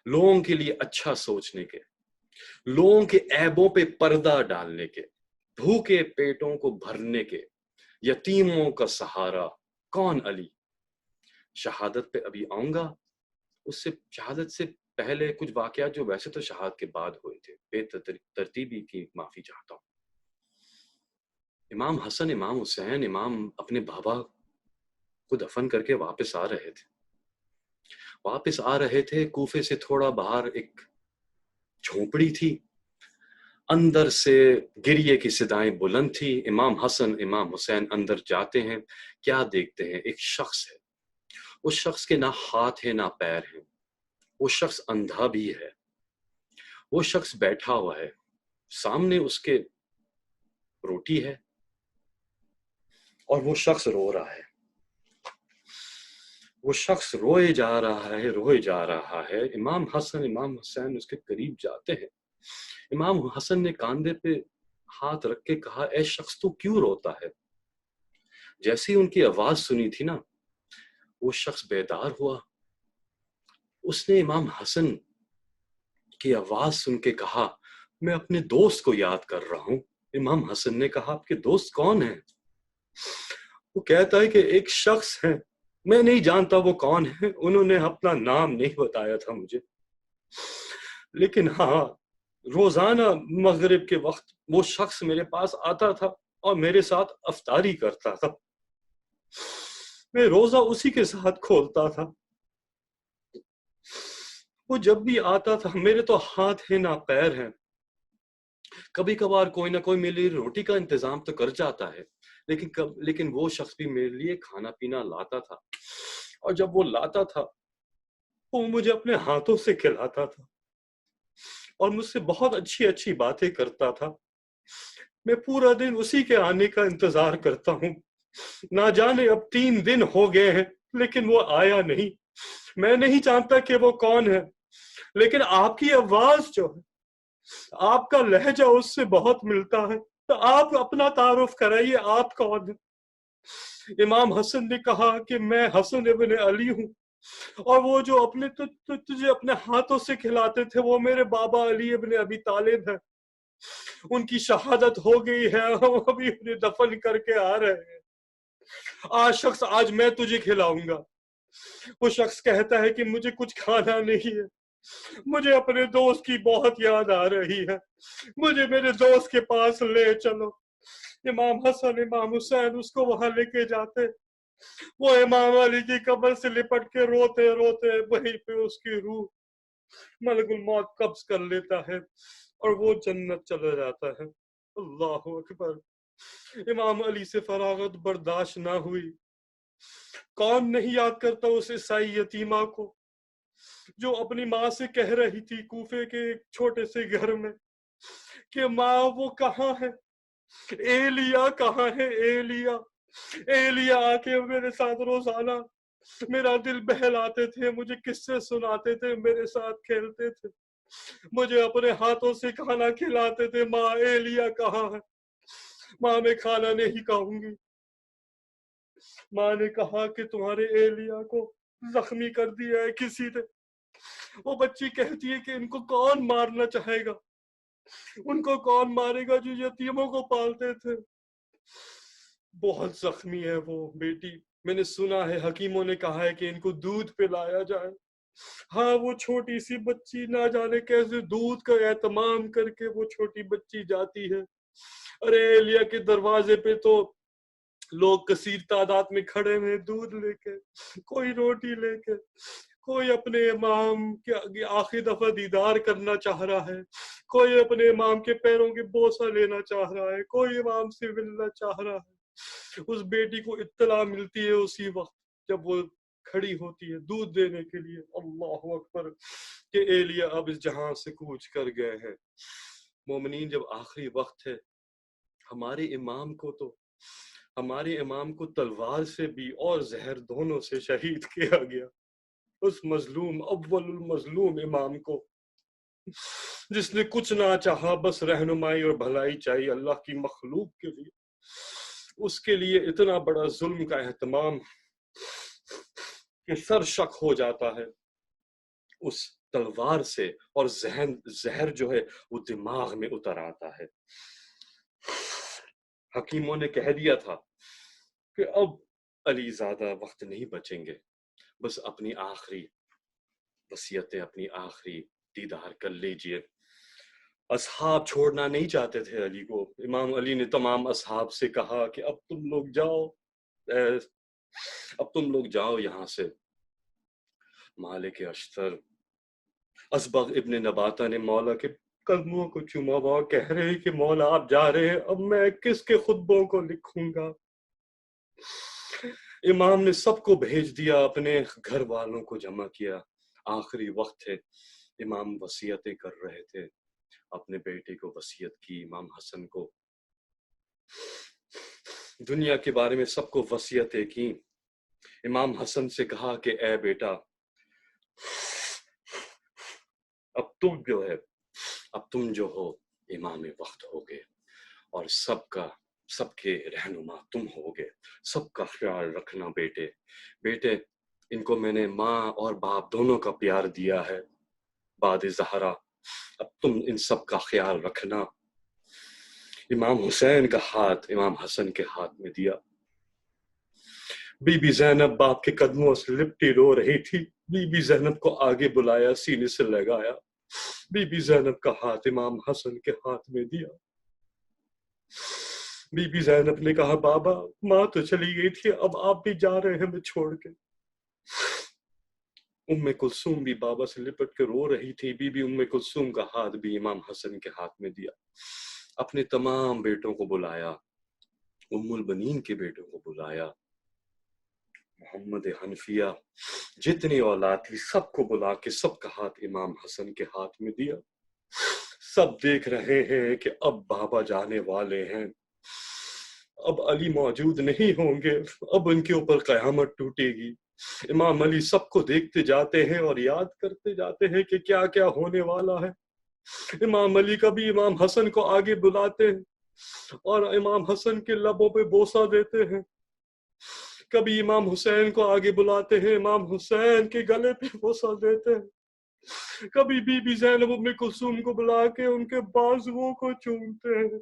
لوگوں کے لیے اچھا سوچنے کے، لوگوں کے عیبوں پہ پردہ ڈالنے کے، بھوکے پیٹوں کو بھرنے کے، یتیموں کا سہارا، کون علی؟ شہادت پہ ابھی آؤں گا، اس سے شہادت سے پہلے کچھ واقعات جو ویسے تو شہادت کے بعد ہوئے تھے، بے ترتیبی کی معافی چاہتا ہوں۔ امام حسن، امام حسین، امام اپنے بابا کو دفن کر کے واپس آ رہے تھے، کوفے سے تھوڑا باہر ایک جھونپڑی تھی، اندر سے گریے کی صدائیں بلند تھی۔ امام حسن امام حسین اندر جاتے ہیں، کیا دیکھتے ہیں؟ ایک شخص ہے، اس شخص کے نہ ہاتھ ہے نہ پیر ہیں، وہ شخص اندھا بھی ہے، وہ شخص بیٹھا ہوا ہے، سامنے اس کے روٹی ہے اور وہ شخص رو رہا ہے، وہ شخص روئے جا رہا ہے۔ امام حسن امام حسین اس کے قریب جاتے ہیں، امام حسن نے کاندھے پہ ہاتھ رکھ کے کہا، اے شخص تو کیوں روتا ہے؟ جیسے ہی ان کی آواز سنی تھی نا، وہ شخص بیدار ہوا، اس نے امام حسن کی آواز سن کے کہا، میں اپنے دوست کو یاد کر رہا ہوں۔ امام حسن نے کہا، آپ کے دوست کون ہیں؟ وہ کہتا ہے کہ ایک شخص ہے، میں نہیں جانتا وہ کون ہے، انہوں نے اپنا نام نہیں بتایا تھا مجھے، لیکن ہاں روزانہ مغرب کے وقت وہ شخص میرے پاس آتا تھا اور میرے ساتھ افطاری کرتا تھا، میں روزہ اسی کے ساتھ کھولتا تھا، وہ جب بھی آتا تھا، میرے تو ہاتھ ہے نہ پیر ہیں، کبھی کبھار کوئی نہ کوئی میرے لیے روٹی کا انتظام تو کر جاتا ہے، لیکن وہ شخص بھی میرے لیے کھانا پینا لاتا تھا، اور جب وہ لاتا تھا وہ مجھے اپنے ہاتھوں سے کھلاتا تھا اور مجھ سے بہت اچھی اچھی باتیں کرتا تھا، میں پورا دن اسی کے آنے کا انتظار کرتا ہوں، نہ جانے اب 3 دن ہو گئے ہیں لیکن وہ آیا نہیں، میں نہیں جانتا کہ وہ کون ہے، لیکن آپ کی آواز جو ہے، آپ کا لہجہ اس سے بہت ملتا ہے، تو آپ اپنا تعارف کرائیے، آپ کون ہیں؟ امام حسن نے کہا کہ میں حسن ابن علی ہوں، اور وہ جو تجھے اپنے ہاتھوں سے کھلاتے تھے وہ میرے بابا علی ابن ابی طالب ہیں، ان کی شہادت ہو گئی ہے، وہ ابھی انہیں دفن کر کے آ رہے ہیں، آج میں تجھے کھلاؤں گا۔ وہ شخص کہتا ہے کہ مجھے کچھ کھانا نہیں ہے، مجھے اپنے دوست کی بہت یاد آ رہی ہے، مجھے میرے دوست کے پاس لے چلو۔ امام حسن امام حسین اس کو وہاں لے کے جاتے، وہ امام علی کی قبر سے لپٹ کے روتے روتے وہیں پہ اس کی روح ملک الموت قبض کر لیتا ہے اور وہ جنت چلا جاتا ہے۔ اللہ اکبر! امام علی سے فراغت برداشت نہ ہوئی، کون نہیں یاد کرتا اس عیسائی یتیمہ کو جو اپنی ماں سے کہہ رہی تھی کوفے کے ایک چھوٹے سے گھر میں کہ ماں وہ کہاں ہے، ایلیا کہاں ہے، ایلیا آ کے میرے ساتھ روزانہ میرا دل بہلاتے تھے، مجھے قصے سناتے تھے، میرے ساتھ کھیلتے تھے، مجھے اپنے ہاتھوں سے کھانا کھلاتے تھے، ماں ایلیا کہاں ہے؟ ماں میں کھانا نہیں کھاؤں گی۔ ماں نے کہا کہ تمہارے ایلیا کو زخمی کر دیا ہے کسی نے، وہ بچی کہتی ہے کہ ان کو کون مارنا چاہے گا، ان کو کون مارے گا جو یتیموں کو پالتے تھے۔ بہت زخمی ہے وہ بیٹی، میں نے سنا ہے حکیموں نے کہا ہے کہ ان کو دودھ پلایا جائے۔ ہاں وہ چھوٹی سی بچی نہ جانے کیسے دودھ کا اہتمام کر کے وہ چھوٹی بچی جاتی ہے۔ ارے ایلیا کے دروازے پہ تو لوگ کثیر تعداد میں کھڑے ہیں، دودھ لے کے، کوئی روٹی لے کے، کوئی اپنے امام کے آخری دفعہ دیدار کرنا چاہ رہا ہے، کوئی اپنے امام کے پیروں کے بوسہ لینا چاہ رہا ہے، کوئی امام سے ملنا چاہ رہا ہے۔ اس بیٹی کو اطلاع ملتی ہے اسی وقت جب وہ کھڑی ہوتی ہے دودھ دینے کے لیے، اللہ اکبر، کہ ایلیا اب اس جہاں سے کوچ کر گئے ہیں۔ مومنین، جب آخری وقت ہے، ہمارے امام کو تلوار سے بھی اور زہر دونوں سے شہید کیا گیا، اس مظلوم اول المظلوم امام کو، جس نے کچھ نہ چاہا، بس رہنمائی اور بھلائی چاہیے اللہ کی مخلوق کے لیے، اس کے لیے اتنا بڑا ظلم کا اہتمام کہ سر شک ہو جاتا ہے اس تلوار سے، اور زہر جو ہے وہ دماغ میں اتر آتا ہے۔ حکیموں نے کہہ دیا تھا کہ اب علی زیادہ وقت نہیں بچیں گے، بس اپنی آخری وصیتیں، اپنی آخری دیدار کر لیجئے۔ اصحاب چھوڑنا نہیں چاہتے تھے علی کو۔ امام علی نے تمام اصحاب سے کہا کہ اب تم لوگ جاؤ یہاں سے۔ مالک اشتر، اسبغ ابن نباتہ نے مولا کے قدموں کو چوما، وہ کہہ رہے کہ مولا آپ جا رہے ہیں، اب میں کس کے خطبوں کو لکھوں گا؟ امام نے سب کو بھیج دیا، اپنے گھر والوں کو جمع کیا۔ آخری وقت ہے، امام وصیتیں کر رہے تھے، اپنے بیٹے کو وصیت کی، امام حسن کو، دنیا کے بارے میں سب کو وصیتیں کی۔ امام حسن سے کہا کہ اے بیٹا، اب تم جو ہو امام وقت ہوگے، اور سب کے رہنما تم ہوگے، سب کا خیال رکھنا بیٹے، ان کو میں نے ماں اور باپ دونوں کا پیار دیا ہے بعد زہرا، اب تم ان سب کا خیال رکھنا۔ امام حسین کا ہاتھ امام حسن کے ہاتھ میں دیا۔ بی بی زینب باپ کے قدموں سے لپٹی رو رہی تھی، بی بی زینب کو آگے بلایا، سینے سے لگایا، بی بی زینب کا ہاتھ امام حسن کے ہاتھ میں دیا۔ بی بی زینب نے کہا بابا، ماں تو چلی گئی تھی، اب آپ بھی جا رہے ہیں ہمیں چھوڑ کے۔ ام کلثوم بھی بابا سے لپٹ کے رو رہی تھی، بی بی ام کلثوم کا ہاتھ بھی امام حسن کے ہاتھ میں دیا۔ اپنے تمام بیٹوں کو بلایا، ام البنین کے بیٹوں کو بلایا، محمد حنفیہ، جتنی اولاد تھی سب کو بلا کے سب کا ہاتھ امام حسن کے ہاتھ میں دیا۔ سب دیکھ رہے ہیں کہ اب بابا جانے والے ہیں، اب علی موجود نہیں ہوں گے، اب ان کے اوپر قیامت ٹوٹے گی۔ امام علی سب کو دیکھتے جاتے ہیں اور یاد کرتے جاتے ہیں کہ کیا کیا ہونے والا ہے۔ امام علی کبھی امام حسن کو آگے بلاتے ہیں اور امام حسن کے لبوں پہ بوسہ دیتے ہیں، کبھی امام حسین کو آگے بلاتے ہیں، امام حسین کے گلے پہ بوسہ دیتے ہیں، کبھی بی بی زینب ام کلثوم کو بلا کے ان کے بازوؤں کو چومتے ہیں۔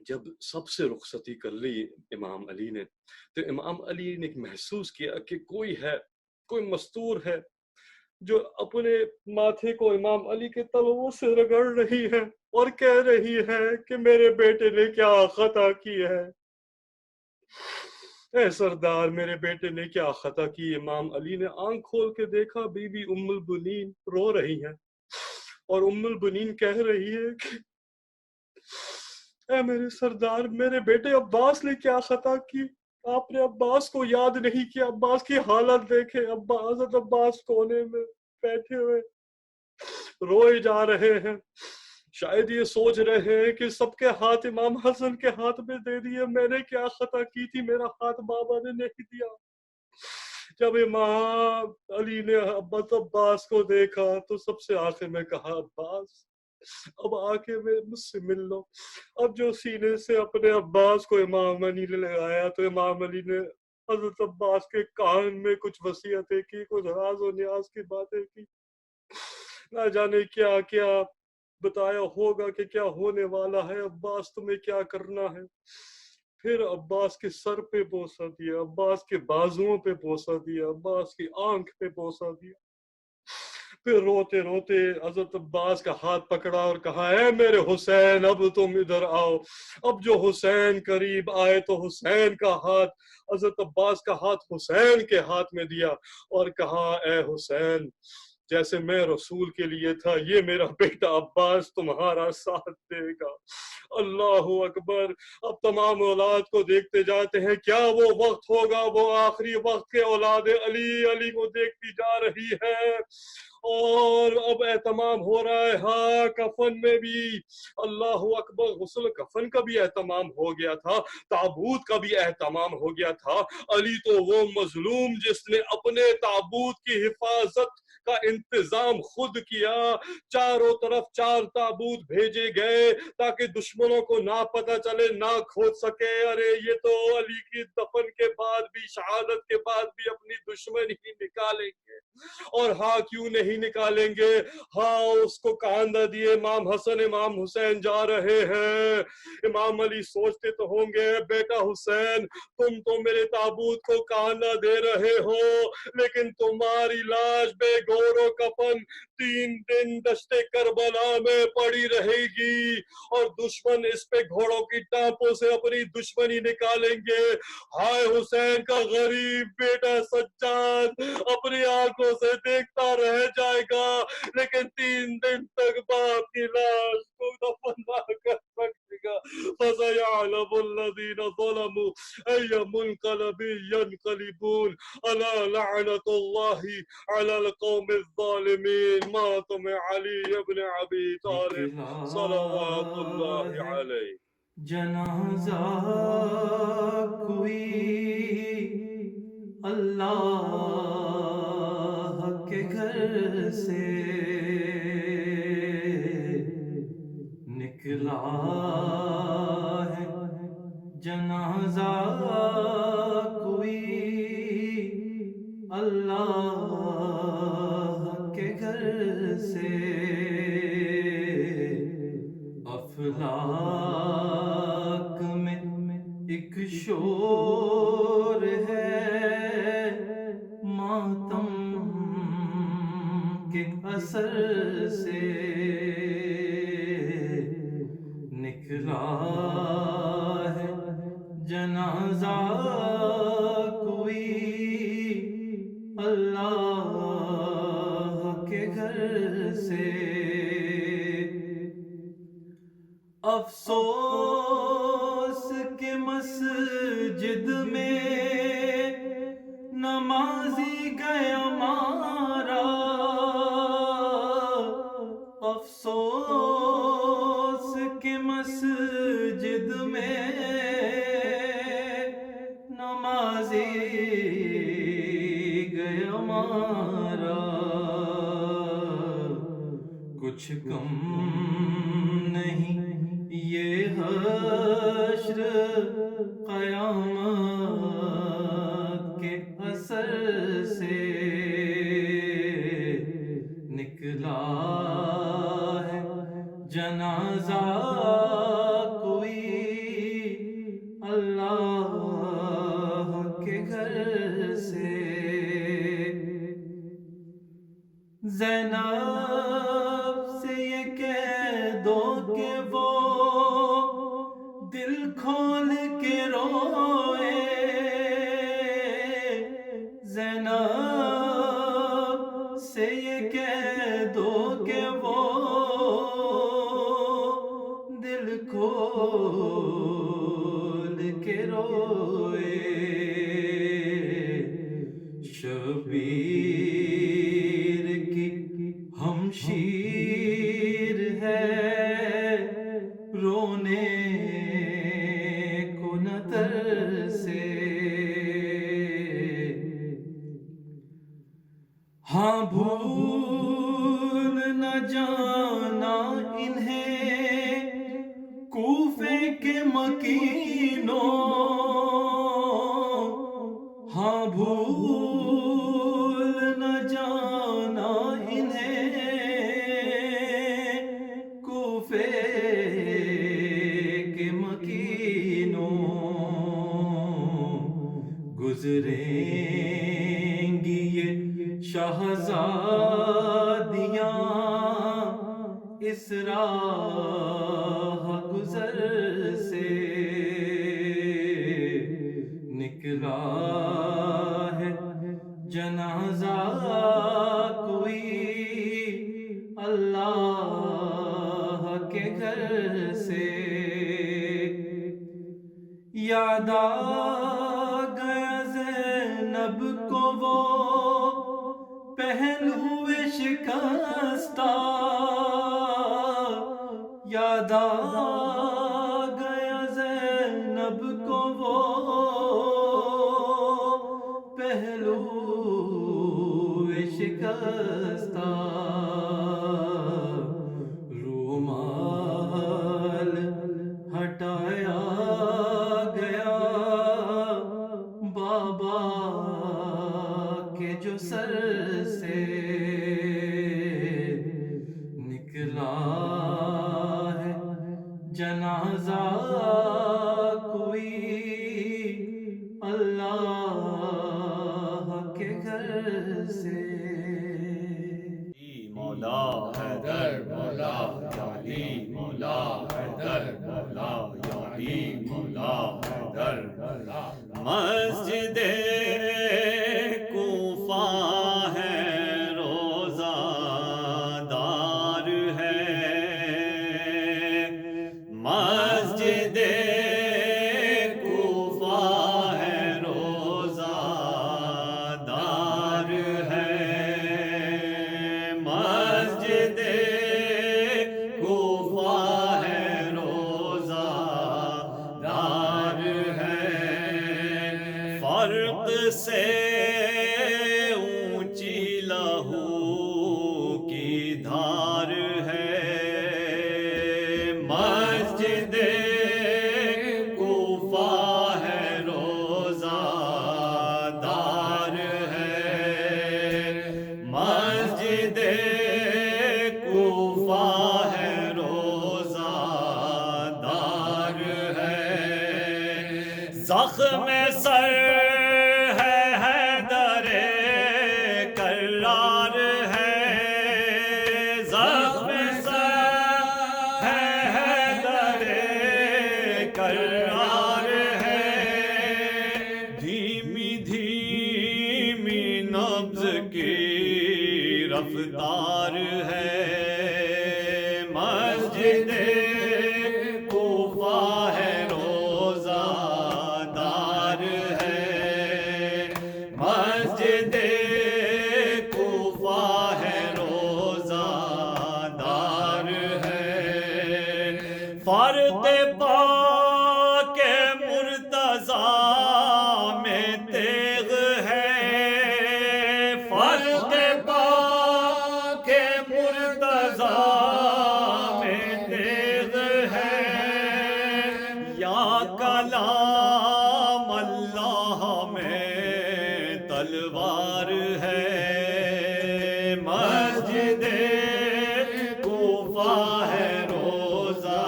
جب سب سے رخصتی کر لی امام علی نے، تو امام علی نے محسوس کیا کہ کوئی مستور ہے جو اپنے ماتھے کو امام علی کے تلووں سے رگڑ رہی ہے اور کہہ رہی ہے کہ میرے بیٹے نے کیا خطا کی ہے، اے سردار میرے بیٹے نے کیا خطا کی۔ امام علی نے آنکھ کھول کے دیکھا، بی بی ام البنین رو رہی ہے، اور ام البنین کہہ رہی ہے کہ اے میرے سردار، میرے بیٹے عباس نے کیا خطا کی، آپ نے عباس کو یاد نہیں کیا، عباس کی حالت دیکھے، حضرت عباس کونے میں بیٹھے ہوئے روئے جا رہے ہیں، شاید یہ سوچ رہے ہیں کہ سب کے ہاتھ امام حسن کے ہاتھ میں دے دیے، میں نے کیا خطا کی تھی، میرا ہاتھ بابا نے نہیں دیا۔ جب امام علی نے عباس کو دیکھا تو سب سے آخر میں کہا عباس اب آ کے مجھ سے مل لو۔ اب جو سینے سے اپنے عباس کو امام علی نے لگایا تو امام علی نے حضرت عباس کے کان میں کچھ وصیتیں کی، کچھ راز و نیاز کی باتیں کی، نہ جانے کیا کیا بتایا ہوگا کہ کیا ہونے والا ہے، عباس تمہیں کیا کرنا ہے۔ پھر عباس کے سر پہ بوسہ دیا، عباس کے بازوؤں پہ بوسہ دیا، عباس کی آنکھ پہ بوسہ دیا، پھر روتے روتے حضرت عباس کا ہاتھ پکڑا اور کہا اے میرے حسین اب تم ادھر آؤ۔ اب جو حسین قریب آئے تو حسین کا ہاتھ، حضرت عباس کا ہاتھ حسین کے ہاتھ میں دیا اور کہا اے حسین جیسے میں رسول کے لیے تھا، یہ میرا بیٹا عباس تمہارا ساتھ دے گا۔ اللہ اکبر۔ اب تمام اولاد کو دیکھتے جاتے ہیں، کیا وہ وقت ہوگا، وہ آخری وقت کے اولاد علی کو دیکھتی جا رہی ہے، اور اب اہتمام ہو رہا ہے۔ ہاں کفن میں بھی، اللہ اکبر، غسل کفن کا بھی اہتمام ہو گیا تھا، تابوت کا بھی اہتمام ہو گیا تھا۔ علی تو وہ مظلوم جس نے اپنے تابوت کی حفاظت کا انتظام خود کیا، چاروں طرف 4 تابوت بھیجے گئے تاکہ دشمنوں کو نہ پتہ چلے، نہ کھود سکے۔ ارے یہ تو علی کی دفن کے بعد بھی، شہادت کے بعد بھی اپنی دشمنی نکالیں گے، اور ہاں کیوں نہیں نکالیں گے۔ ہاں اس کو کاندھا دیے امام حسن امام حسین جا رہے ہیں، امام علی سوچتے تو ہوں گے بیٹا حسین تم تو میرے تابوت کو کاندھا دے رہے ہو، لیکن تمہاری لاش بے گور و کفن 3 دن دشت کربلا میں پڑی رہے گی، اور دشمن اس پہ گھوڑوں کی ٹانپوں سے اپنی دشمنی نکالیں گے۔ ہائے حسین کا غریب بیٹا سجاد اپنی آنکھوں سے دیکھتا رہ جائے گا، لیکن 3 دن تک باپ کی لاش کو دفن نہ کر سکے گا۔ فَسَيَعْلَمُ الَّذِينَ ظَلَمُوا أَيَّ مُنقَلَبٍ يَنقَلِبُونَ أَلَا لَعْنَةُ اللَّهِ عَلَى الْقَوْمِ الظَّالِمِينَ۔ ماتم علی ابن ابی طالب صلوات اللہ نکلا ہے علیہ۔ جنازہ کوئی اللہ کے گھر سے نکلا ہے جنازہ کوئی اللہ کے گھر سے، افلاک میں ایک شور ہے ماتم کے اثر سے، نکلا ہے جنازہ کوئی اللہ کے گھر سے۔ افسوس کہ مسجد میں نمازی گیا مارا، افسوس کہ مسجد میں نمازی گیا مارا، کچھ کم نہیں یہ حشر قیامت کے اثر سے، نکلا ہے جنازہ کوئی اللہ کے گھر سے۔ زینب سے یہ کہہ دو کہ وہ دل کھول کے روئے، زینب سے یہ کہہ دو کہ وہ دل کھول کے روئے، شبیر کی ہمشیر ہے رونے کو نہ ترسے، ہاں بھول نہ جانا انہیں کوفے کے مکینوں، بھول نہ جانا انہیں کوفے کے مکینوں، گزریں گی یہ شہزادیاں اس راہ گزر سے، نکلا ہے جنازہ کوئی اللہ کے گھر سے، یاد آ گیا زینب کو وہ پہلو شکستہ، یاد آ گیا زینب کو وہ پہلو شکستہ، رومال ہٹایا گیا بابا کے جو سر سے، نکلا ہے جنازہ کوئی اللہ کے گھر سے۔ مولا حیدر مولا علی مولا حیدر مولا علی مولا حیدر، مسجد کوفہ ہے روزہ دار ہے، مسجد کوفہ ہے روزہ دار ہے، مسجد کوفہ ہے روزہ دار ہے، فرق سے اونچی لہو کی دھار ہے، مسجد کوفہ ہے روزہ دار ہے، مسجد کوفہ ہے روزہ دار ہے، زخم سر ہے حیدر کرار ہے، زخم سر ہے حیدر کرار ہے، دھیمی دھیمی نبض کی رفتار ہے، مسجد کوفہ ہے روزہ دار ہے، مسجد کوفہ ہے روزہ دار ہے، فرد پاک مرتضیٰ میں تیغ ہے، فرد پاک مرتضیٰ میں تیغ ہے، یا کلام اللہ میں تلوار ہے، مسجد کوفہ ہے روزہ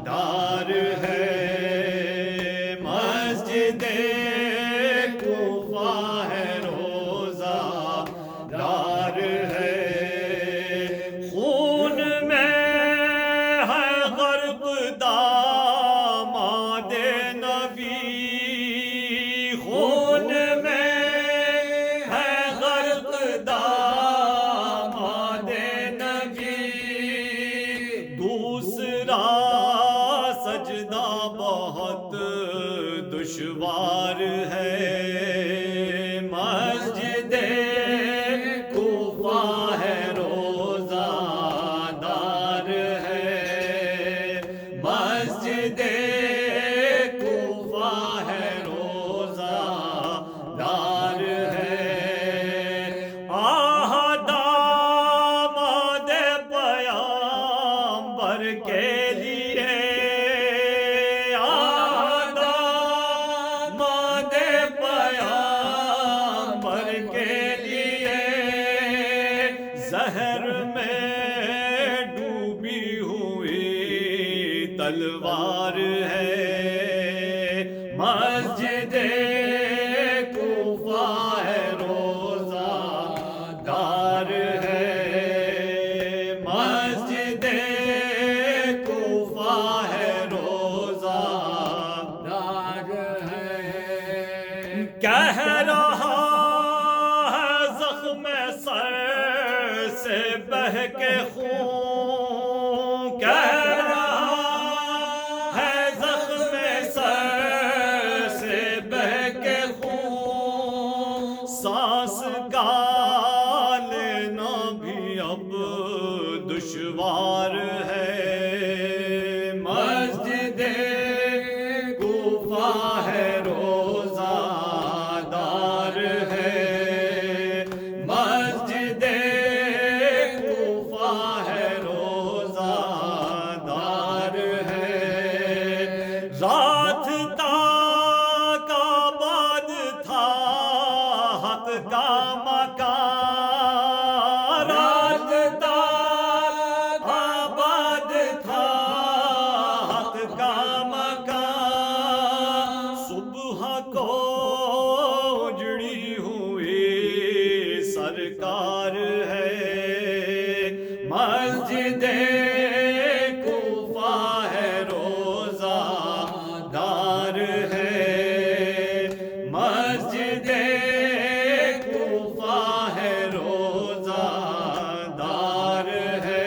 دار ہے، مسجد کوفہ ہے روزہ دار ہے، خون میں ہے غرق داماد نبی، خون میں ہے غرق داماد نبی، دوسرا سجدہ بہت دشوار ہے، مسجد کوفہ ہے روزہ دار ہے، مسجد کوفہ ہے روزہ دار ہے، آہ داماد پیامبر کے لیے، آہ داماد پیامبر کہہ رہا ہے زخم سر سے بہ کے خون، کہہ رہا ہے زخم سر سے بہ کے خون، سانس کا لینا بھی اب دشوار ہے، مسجد کوفہ ہے روزہ دار ہے، مسجد کوفہ ہے روزہ دار ہے، رات تک آباد تھا حق کا مکان، رات تک آباد تھا حق کا مکان، صبح کو اجڑی ہوئی سرکار ہے، مسجد کوفہ ہے روزہ دار ہے، مسجد کوفہ ہے روزہ دار ہے،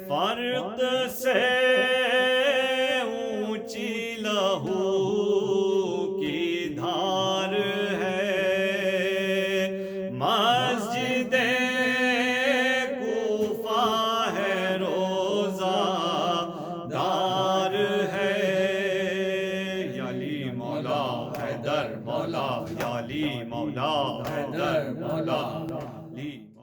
فرق سے اونچی لہو کی دھار ہے، مسجد کوفہ ہے روزہ دار ہے، یا علی مولا حیدر مولا، یا علی مولا حیدر مولا۔